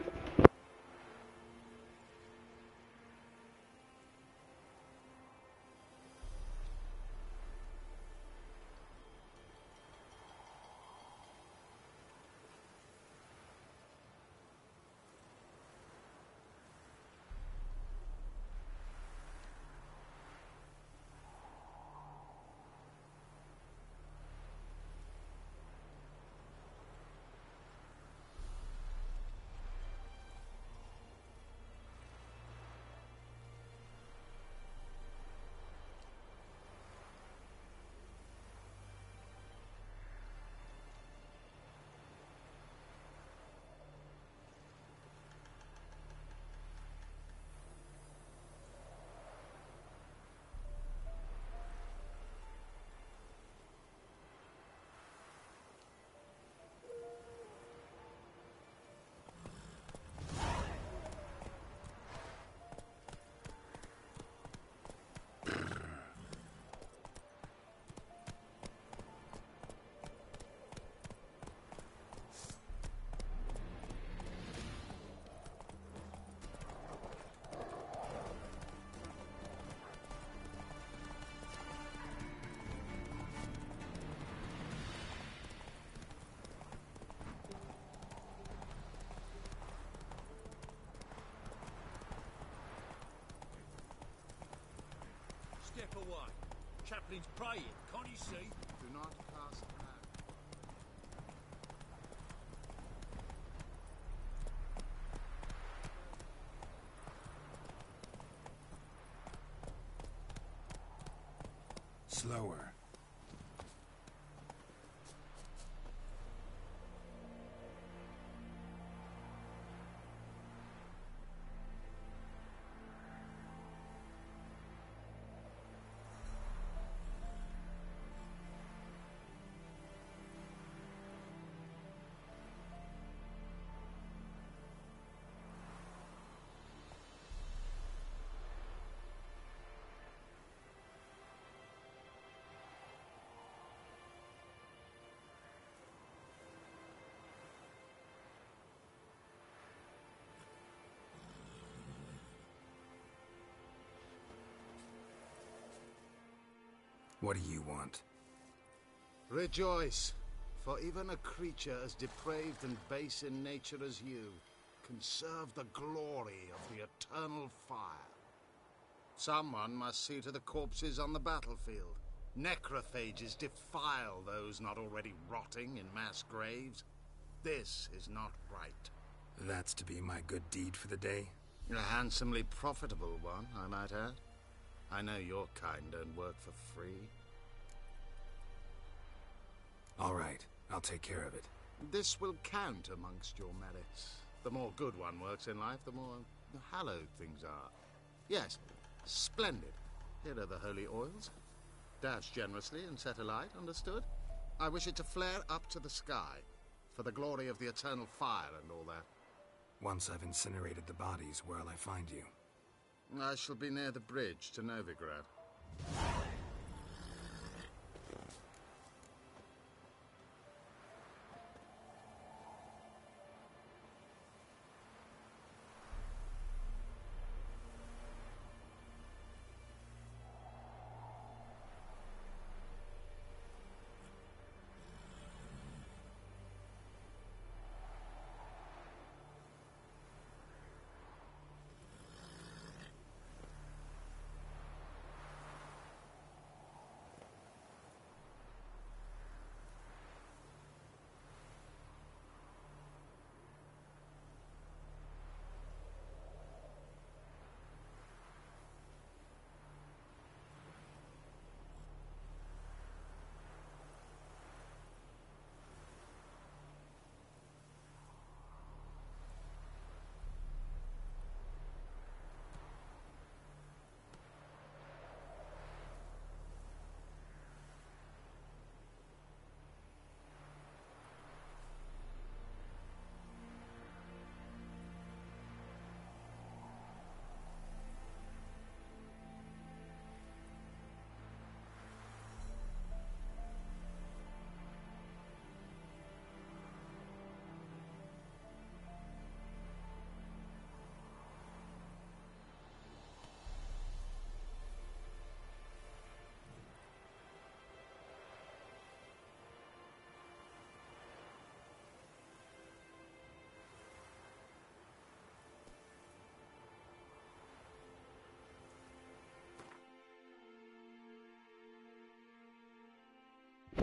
chaplain's praying, can't you see? Do not cast back. Slower. What do you want? Rejoice, for even a creature as depraved and base in nature as you can serve the glory of the eternal fire. Someone must see to the corpses on the battlefield. Necrophages defile those not already rotting in mass graves. This is not right. That's to be my good deed for the day? A handsomely profitable one, I might add. I know your kind don't work for free. All right, I'll take care of it. This will count amongst your merits. The more good one works in life, the more hallowed things are. Yes, splendid. Here are the holy oils. Dash generously and set alight, understood? I wish it to flare up to the sky, for the glory of the eternal fire and all that. Once I've incinerated the bodies, where'll I find you? I shall be near the bridge to Novigrad.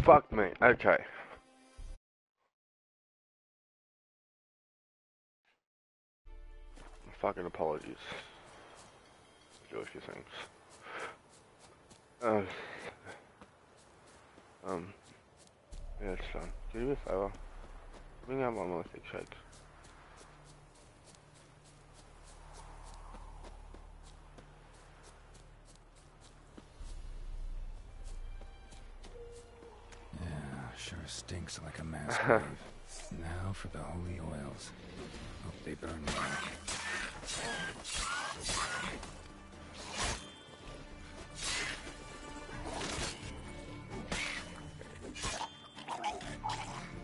Fuck me. Okay. Fucking apologies. Do a few things. Yeah, it's done. Do me a favor. Bring out one more thick shade. Yeah, sure stinks like a mass grave. Now for the holy oils. Hope they burn well.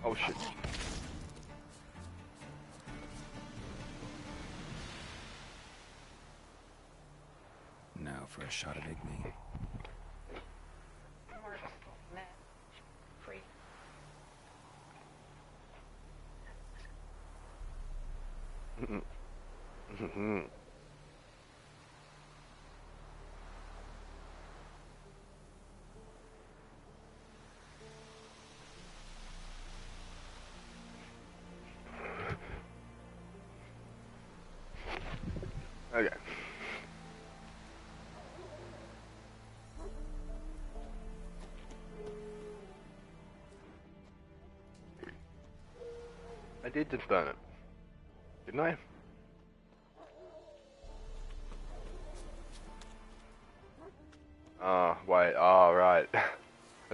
Oh shit. Now for a shot of Igni. Okay. I did just burn it, didn't I? Oh, wait, oh, right.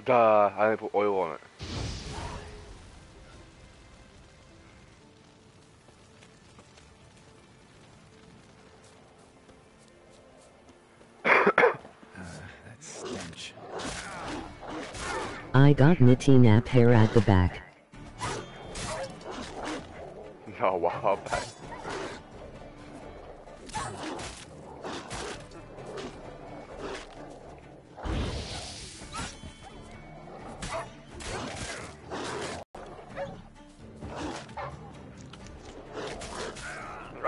Duh, I only put oil on it. That stench. I got nitty nap hair at the back. Oh, wow, back.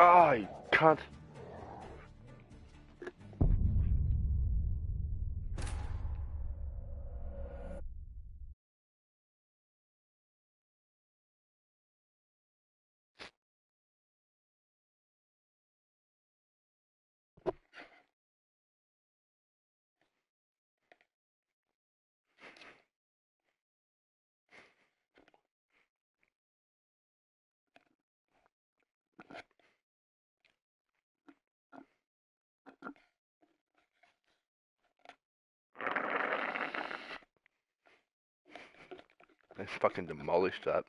Oh, you cunt. Let's fucking demolish that.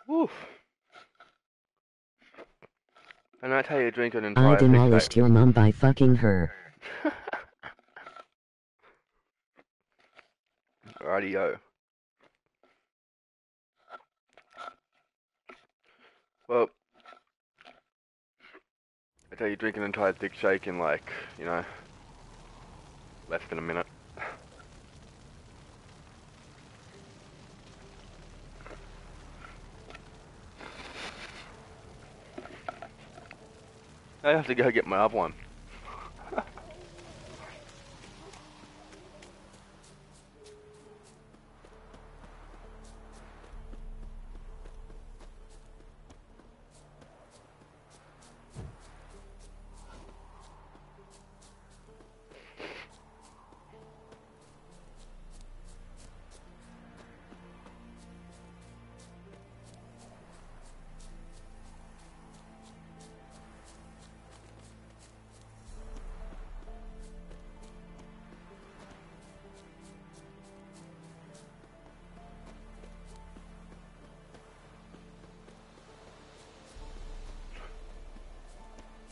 Woof. And that's how you drink an entire I demolished your mom by fucking her. Rightio. Well, that's how you drink an entire thick shake in like, you know, less than a minute. I have to go get my other one.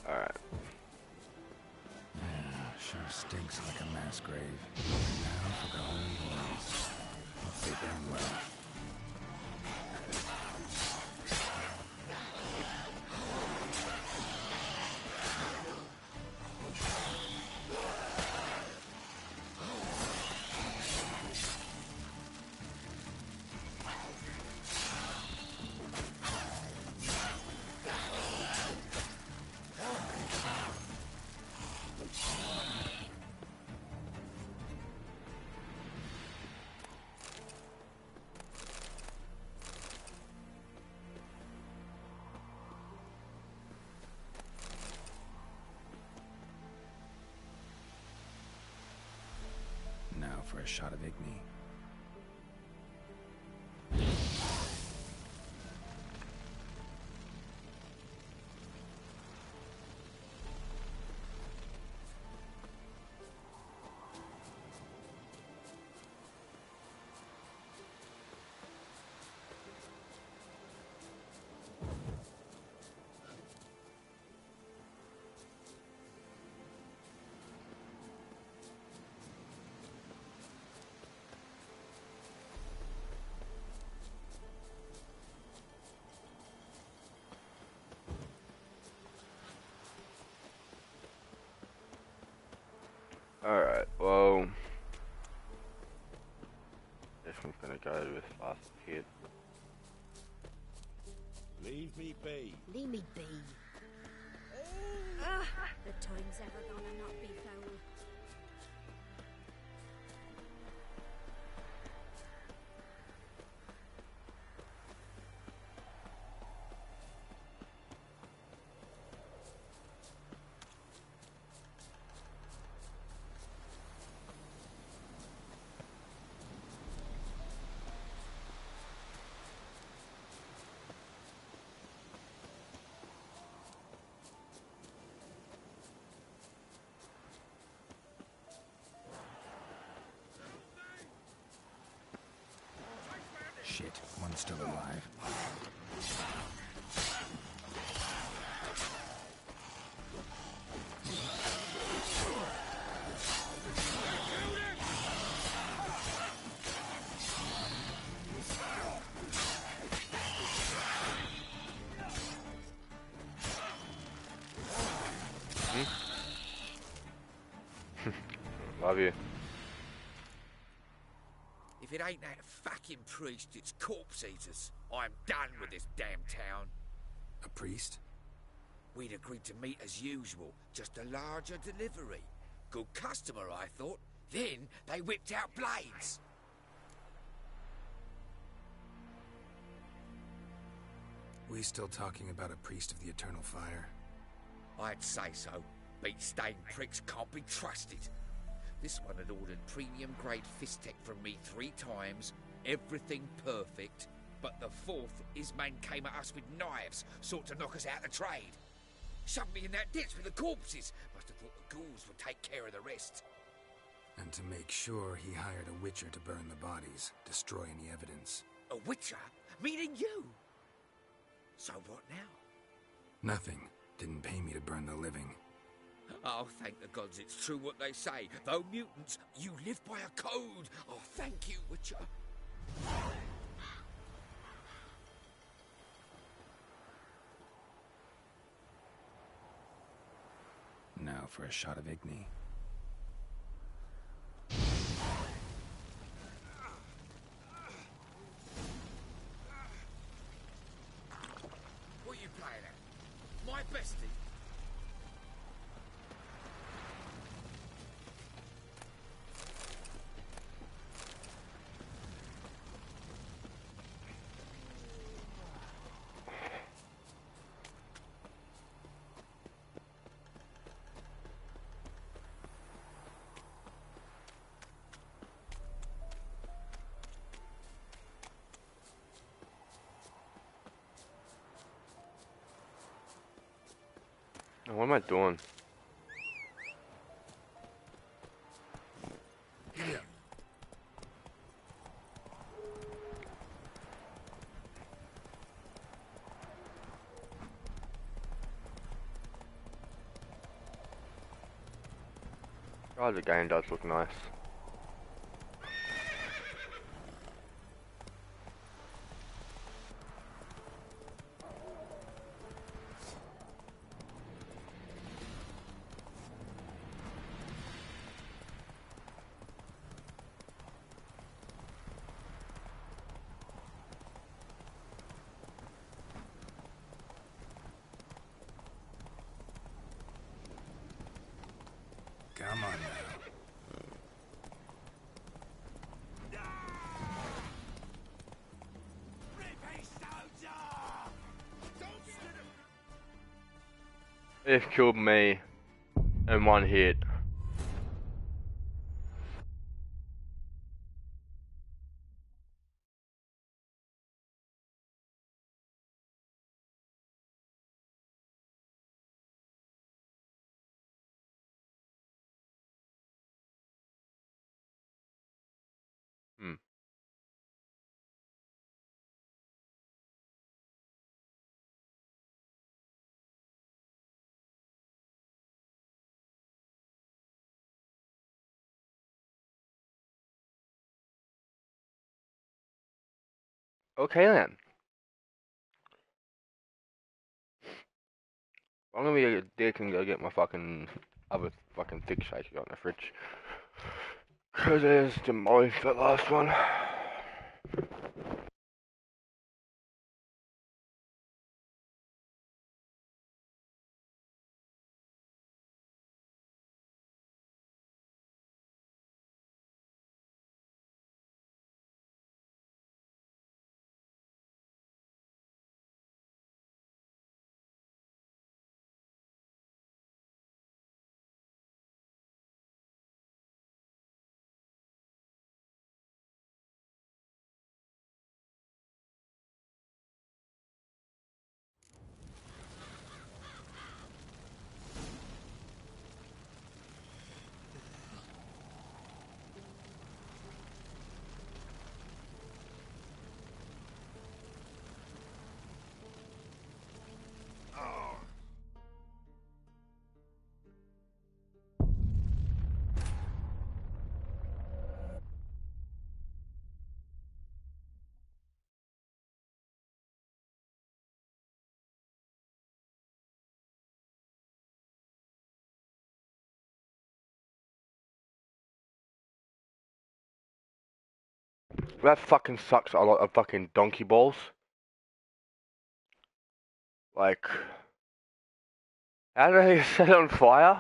Alright. Sure stinks like a mass grave. Now for the holy ones. Hope they burn well. Now for a shot of Igni. Alright, well, this one's gonna go as fast as hit. Leave me be. Leave me be. The time's ever gonna not be foul. Shit, one's still alive. Love you. If it ain't that fucking priest, it's corpse eaters. I'm done with this damn town. A priest? We'd agreed to meet as usual, just a larger delivery. Good customer, I thought. Then they whipped out blades. We still talking about a priest of the eternal fire? I'd say so. Beat-stained pricks can't be trusted. This one had ordered premium-grade fist-tech from me 3 times, everything perfect, but the 4th, his men came at us with knives, sought to knock us out of trade. Shoved me in that ditch with the corpses. Must have thought the ghouls would take care of the rest. And to make sure, he hired a witcher to burn the bodies, destroy any evidence. A witcher? Meaning you? So what now? Nothing. Didn't pay me to burn the living. Oh, thank the gods it's true what they say. Though mutants, you live by a code. Oh, thank you, Witcher. Now for a shot of Igni. What are you playing at? My bestie? What am I doing? Yeah. Oh, the game does look nice. Come on now. It killed me in one hit. Okay then. I'm gonna be a dick and go get my fucking other fucking thick shake you got in the fridge. Because there's demolished that last one. That fucking sucks a lot of fucking donkey balls. Like, how do they set it on fire?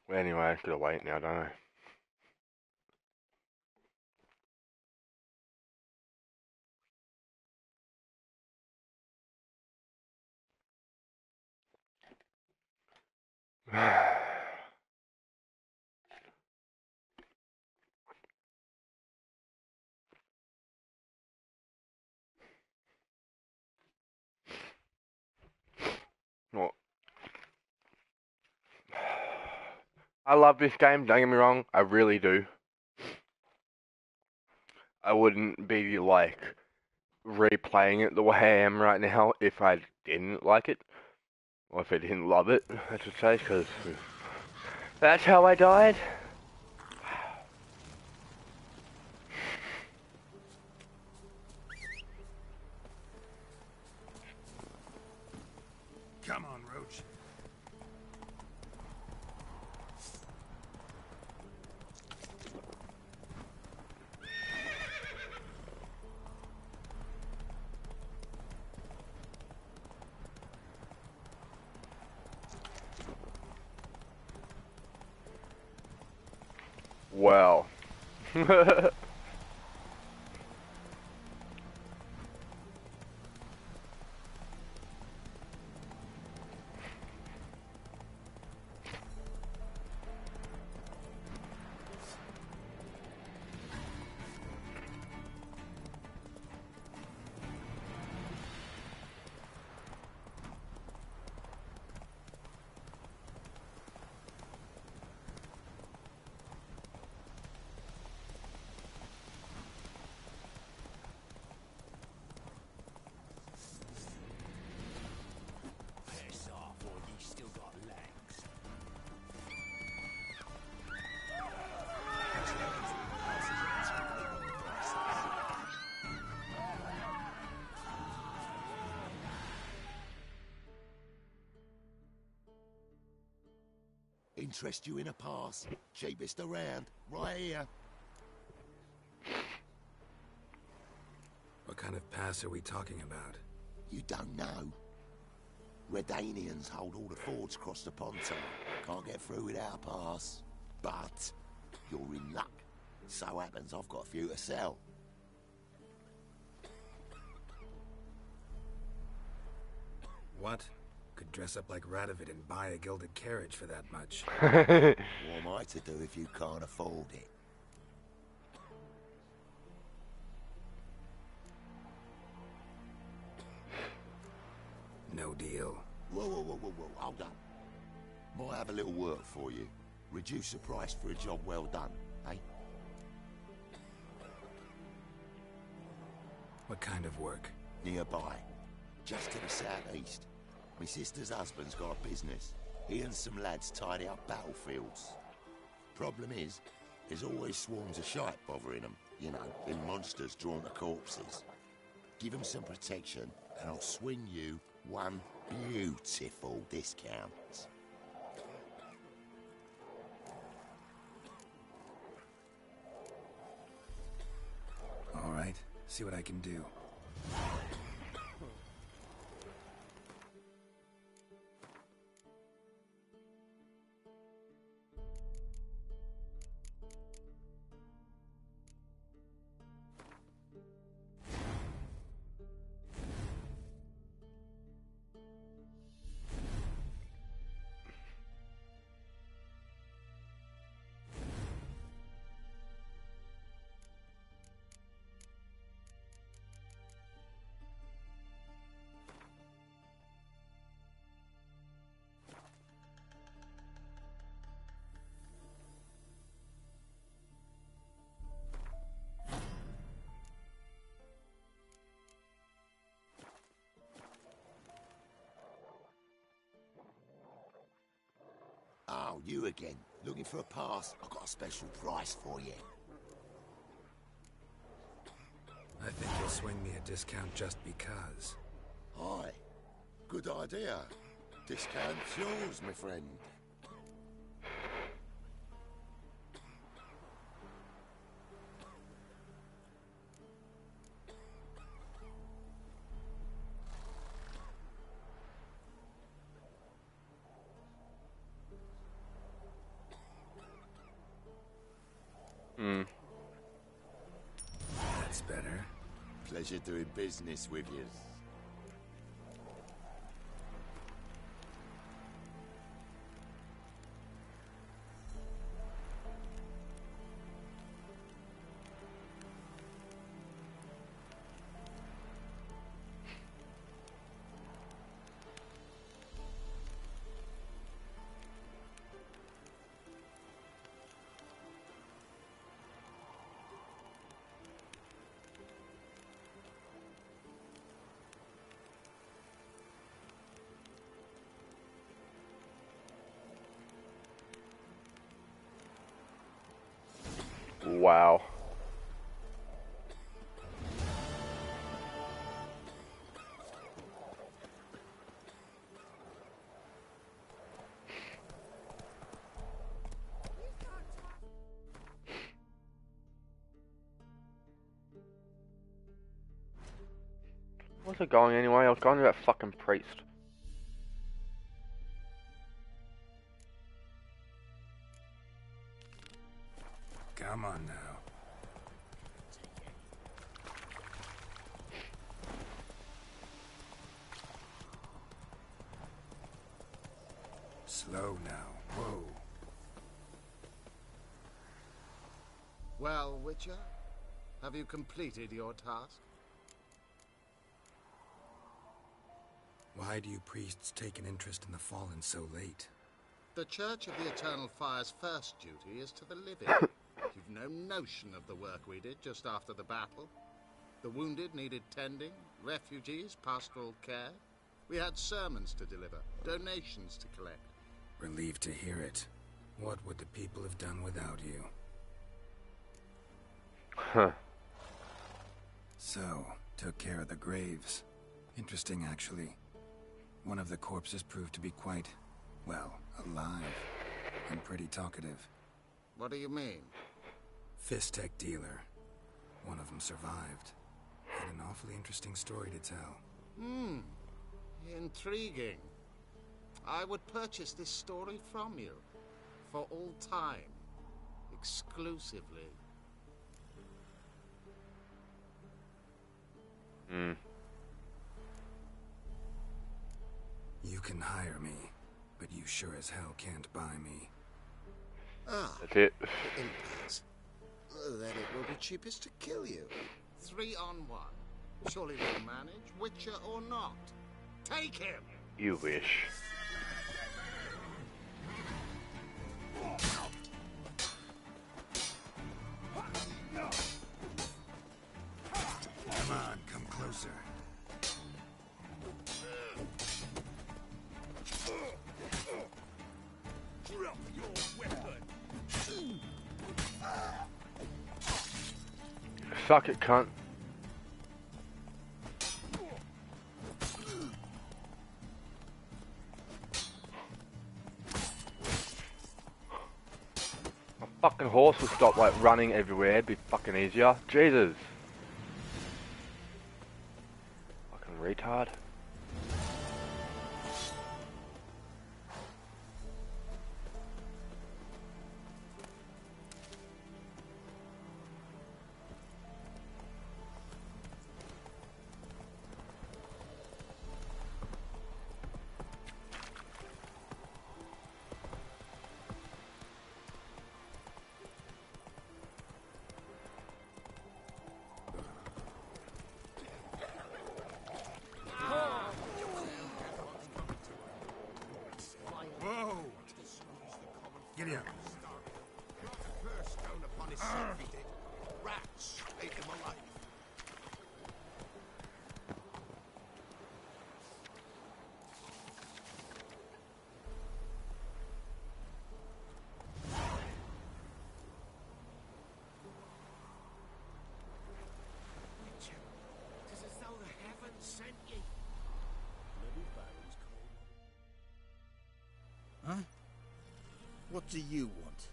Well, anyway, I gotta wait now, don't I? Well, I love this game, don't get me wrong, I really do. I wouldn't be, like, replaying it the way I am right now if I didn't like it. Or if I didn't love it, I should say, because that's how I died. Come on, Roach. Well. Interest you in a pass? Cheapest around, right here. What kind of pass are we talking about? You don't know. Redanians hold all the fords across the ponton. Can't get through without a pass. But you're in luck. So happens I've got a few to sell. What? Could dress up like Radovid and buy a gilded carriage for that much. What am I to do if you can't afford it? No deal. Whoa, hold on. Might have a little work for you. Reduce the price for a job well done, eh? What kind of work? Nearby. Just to the southeast. My sister's husband's got a business. He and some lads tidy up battlefields. Problem is, there's always swarms of shite bothering them. You know, them monsters drawn to corpses. Give them some protection, and I'll swing you one beautiful discount. All right, see what I can do. Oh, you again. Looking for a pass? I've got a special price for you. I think you'll swing me a discount just because. Aye. Good idea. Discount's yours, my friend. That's better. Pleasure doing business with you. Wow. Where's it going anyway? I was going to that fucking priest. Come on now. Slow now. Whoa. Well, Witcher, have you completed your task? Why do you priests take an interest in the fallen so late? The Church of the Eternal Fire's first duty is to the living. You've no notion of the work we did just after the battle. The wounded needed tending, refugees, pastoral care. We had sermons to deliver, donations to collect. Relieved to hear it. What would the people have done without you? Huh. So, took care of the graves. Interesting, actually. One of the corpses proved to be quite, well, alive. And pretty talkative. What do you mean? Fist tech dealer. One of them survived. Had an awfully interesting story to tell. Intriguing. I would purchase this story from you. For all time. Exclusively. You can hire me, but you sure as hell can't buy me. Ah, that's it. Impasse. Then it will be cheapest to kill you. 3 on 1. Surely we'll manage, Witcher or not. Take him! You wish. Come on, come closer. Drop your weapon! Suck it, cunt. My fucking horse would stop like running everywhere, it'd be fucking easier. Jesus. Fucking retard. Whoa! Get here. First stone upon his self he did. Rats ate him alive. Tis as though the heavens sent ye. Huh? What do you want?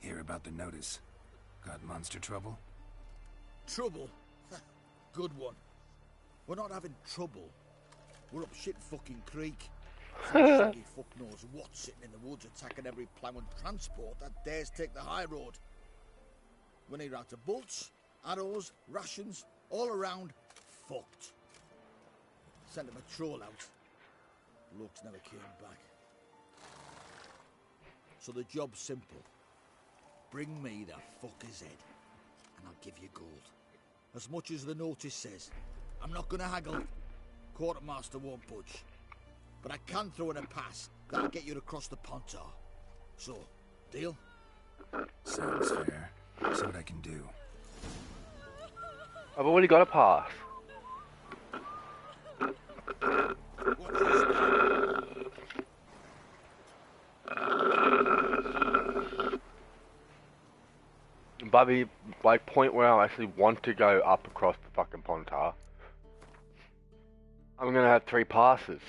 Hear about the notice. Got monster trouble? Trouble? Good one. We're not having trouble. We're up shit fucking creek. Some shaggy fuck knows what sitting in the woods attacking every plough and transport that dares take the high road. We're near out to bolts, arrows, rations, all around, fucked. Sent a patrol out. Blokes never came back. So the job's simple. Bring me the fucker's head, and I'll give you gold. As much as the notice says. I'm not gonna haggle. Quartermaster won't budge. But I can throw in a pass that'll get you across the Pontar. So, deal? Sounds fair. See what I can do. I've already got a pass. By the point where I actually want to go up across the fucking Pontar, I'm gonna have 3 passes.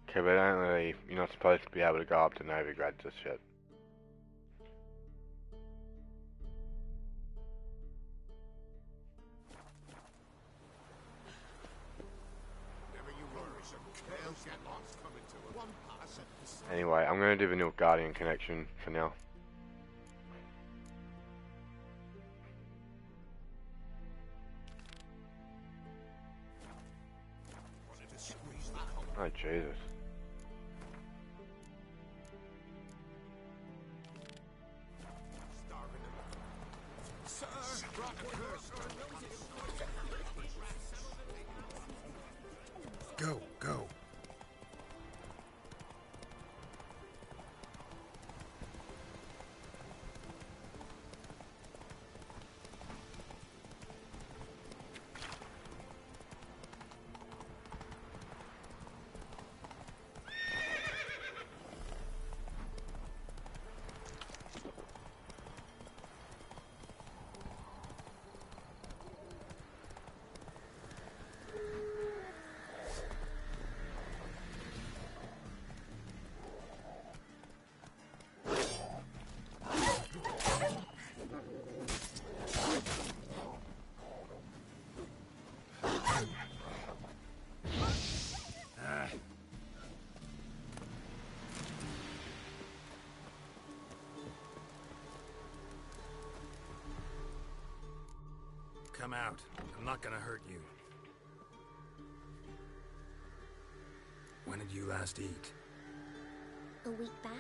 Okay, but don't really, you're not supposed to be able to go up to Novigrad just yet. Anyway, I'm going to do the New Guardian connection for now. Oh, Jesus. Go, go. Come out. I'm not gonna hurt you. When did you last eat? A week back.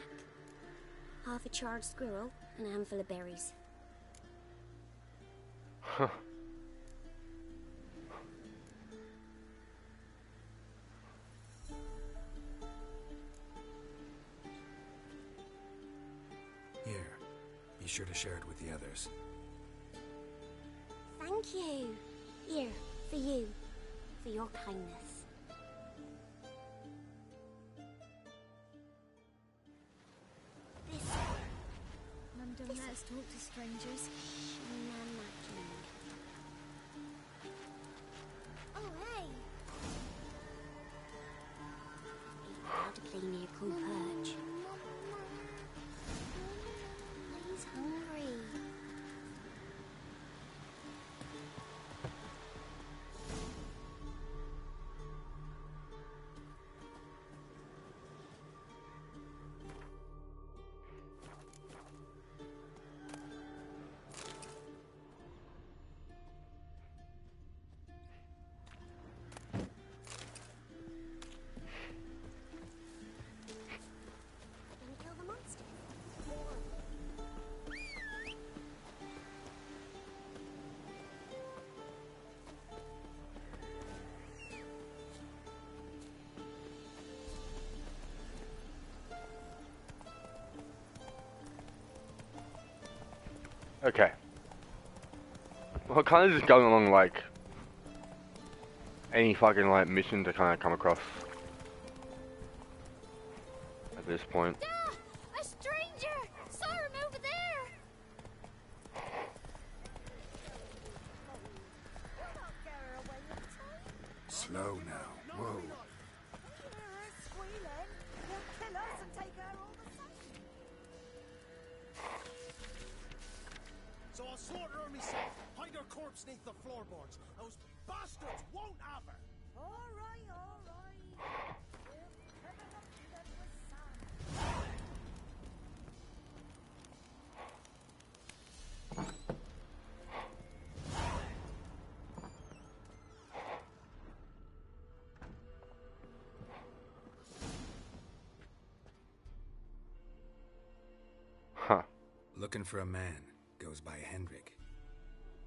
Half a charred squirrel and a handful of berries. Huh. Here. Be sure to share it with the others. Thank you. Here, for you. For your kindness. This us talk to strangers. Oh, hey! Undoubtedly near cool perch. He's hungry. Gonna kill the monster. Okay. Well, kind of just going along like any fucking like mission to kind of come across at this point. A stranger! Saw him over there! Slow now. Whoa. So I'll slaughter her myself, hide her corpse neath the floorboards. Those bastards won't have her. All right, all right. Huh. Looking for a man. Goes by Hendrik.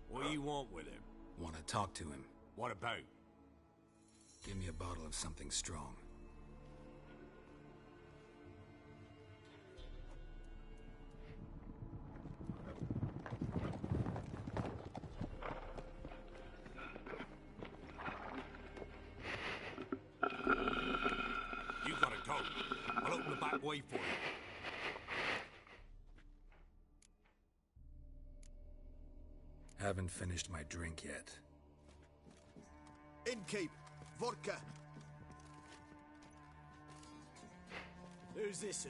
What do you want with him? Want to talk to him. What about? Give me a bottle of something strong. You gotta go. I'll open the back way for you. Haven't finished my drink yet. Innkeep, vodka. Who's this?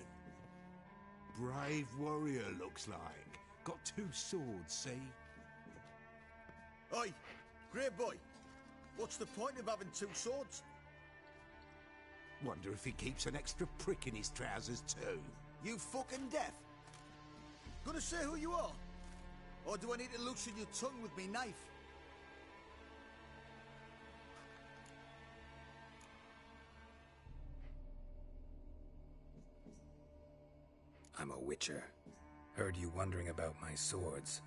Brave warrior, looks like. Got 2 swords, see? Oi, great boy. What's the point of having 2 swords? Wonder if he keeps an extra prick in his trousers too. You fucking deaf? Gonna say who you are? Or do I need to loosen your tongue with me knife? I'm a witcher. Heard you wondering about my swords.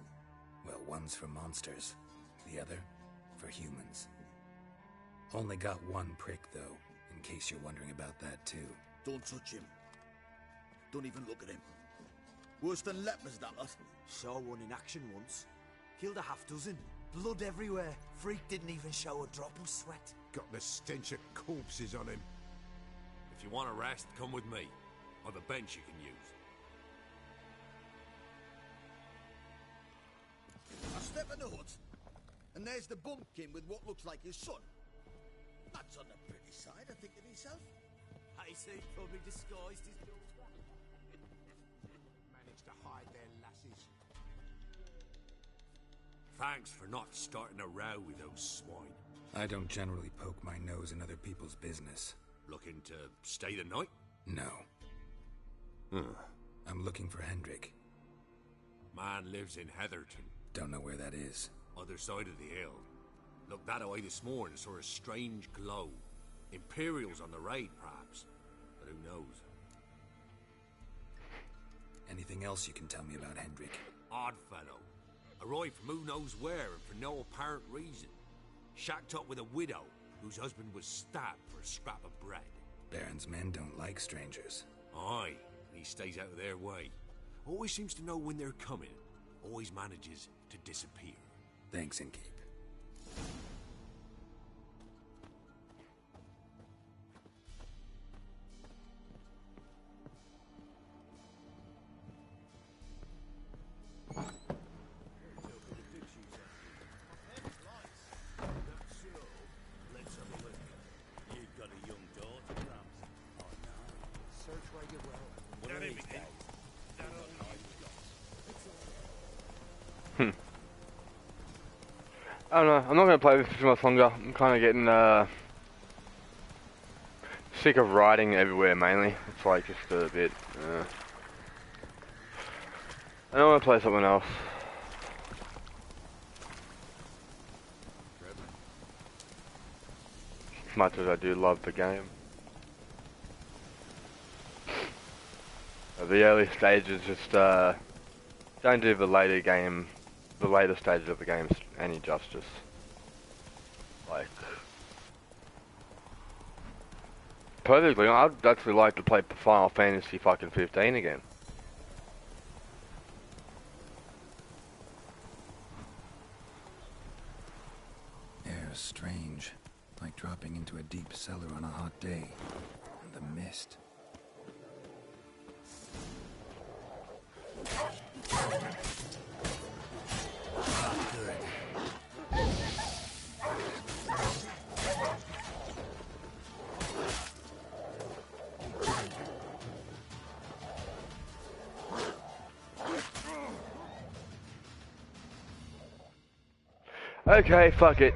Well, one's for monsters, the other for humans. Only got 1 prick, though, in case you're wondering about that, too. Don't touch him. Don't even look at him. Worse than lepers, that lot. Saw one in action once. Killed a half dozen. Blood everywhere. Freak didn't even show a drop of sweat. Got the stench of corpses on him. If you want a rest, come with me. Or the bench you can use. I step in the hut, and there's the bumpkin with what looks like his son. That's on the pretty side, I think to myself. I say probably disguised his daughter. Managed to hide their lasses. Thanks for not starting a row with those swine. I don't generally poke my nose in other people's business. Looking to stay the night? No. I'm looking for Hendrik. Man lives in Heatherton. Don't know where that is. Other side of the hill. Looked that away this morning, saw a strange glow. Imperials on the raid, perhaps. But who knows? Anything else you can tell me about Hendrik? Odd fellow. Arrived from who knows where and for no apparent reason. Shacked up with a widow whose husband was stabbed for a scrap of bread. Baron's men don't like strangers. Aye, he stays out of their way. Always seems to know when they're coming. Always manages to disappear. Thanks, Innkeep. Let's have a look. You've got a young daughter, perhaps? Oh no. Search where you will. One of these days. I don't know. I'm not going to play this too much longer. I'm kind of getting sick of riding everywhere, mainly. It's like just a bit... I don't want to play something else. As much as I do love the game. The early stages just don't do the later stages of the game any justice. Like, perfectly, I'd actually like to play Final Fantasy fucking 15 again. Air is strange, like dropping into a deep cellar on a hot day. And the mist. Okay, fuck it.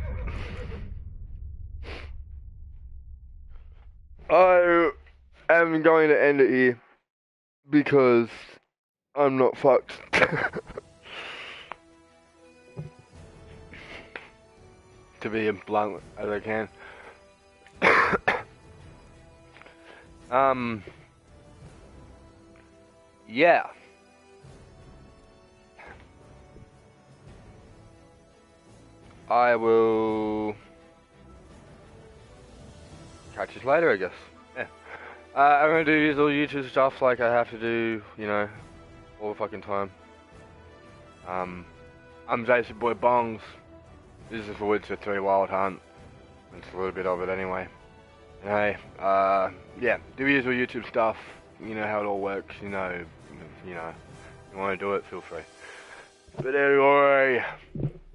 I am going to end it here because I'm not fucked. To be as blunt as I can. Yeah. I will catch you later, I guess. Yeah. I'm gonna do usual YouTube stuff like I have to do, you know, all the fucking time. I'm Jason Boy Bongs. This is for Witcher 3 Wild Hunt. It's a little bit of it anyway. And hey, yeah, do usual YouTube stuff. You know how it all works. You know, if you want to do it, feel free. But anyway,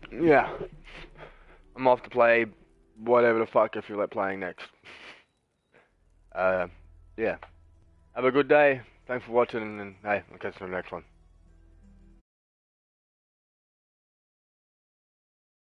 yeah. I'm off to play whatever the fuck I feel like playing next. Yeah. Have a good day. Thanks for watching, and hey, I'll catch you in the next one.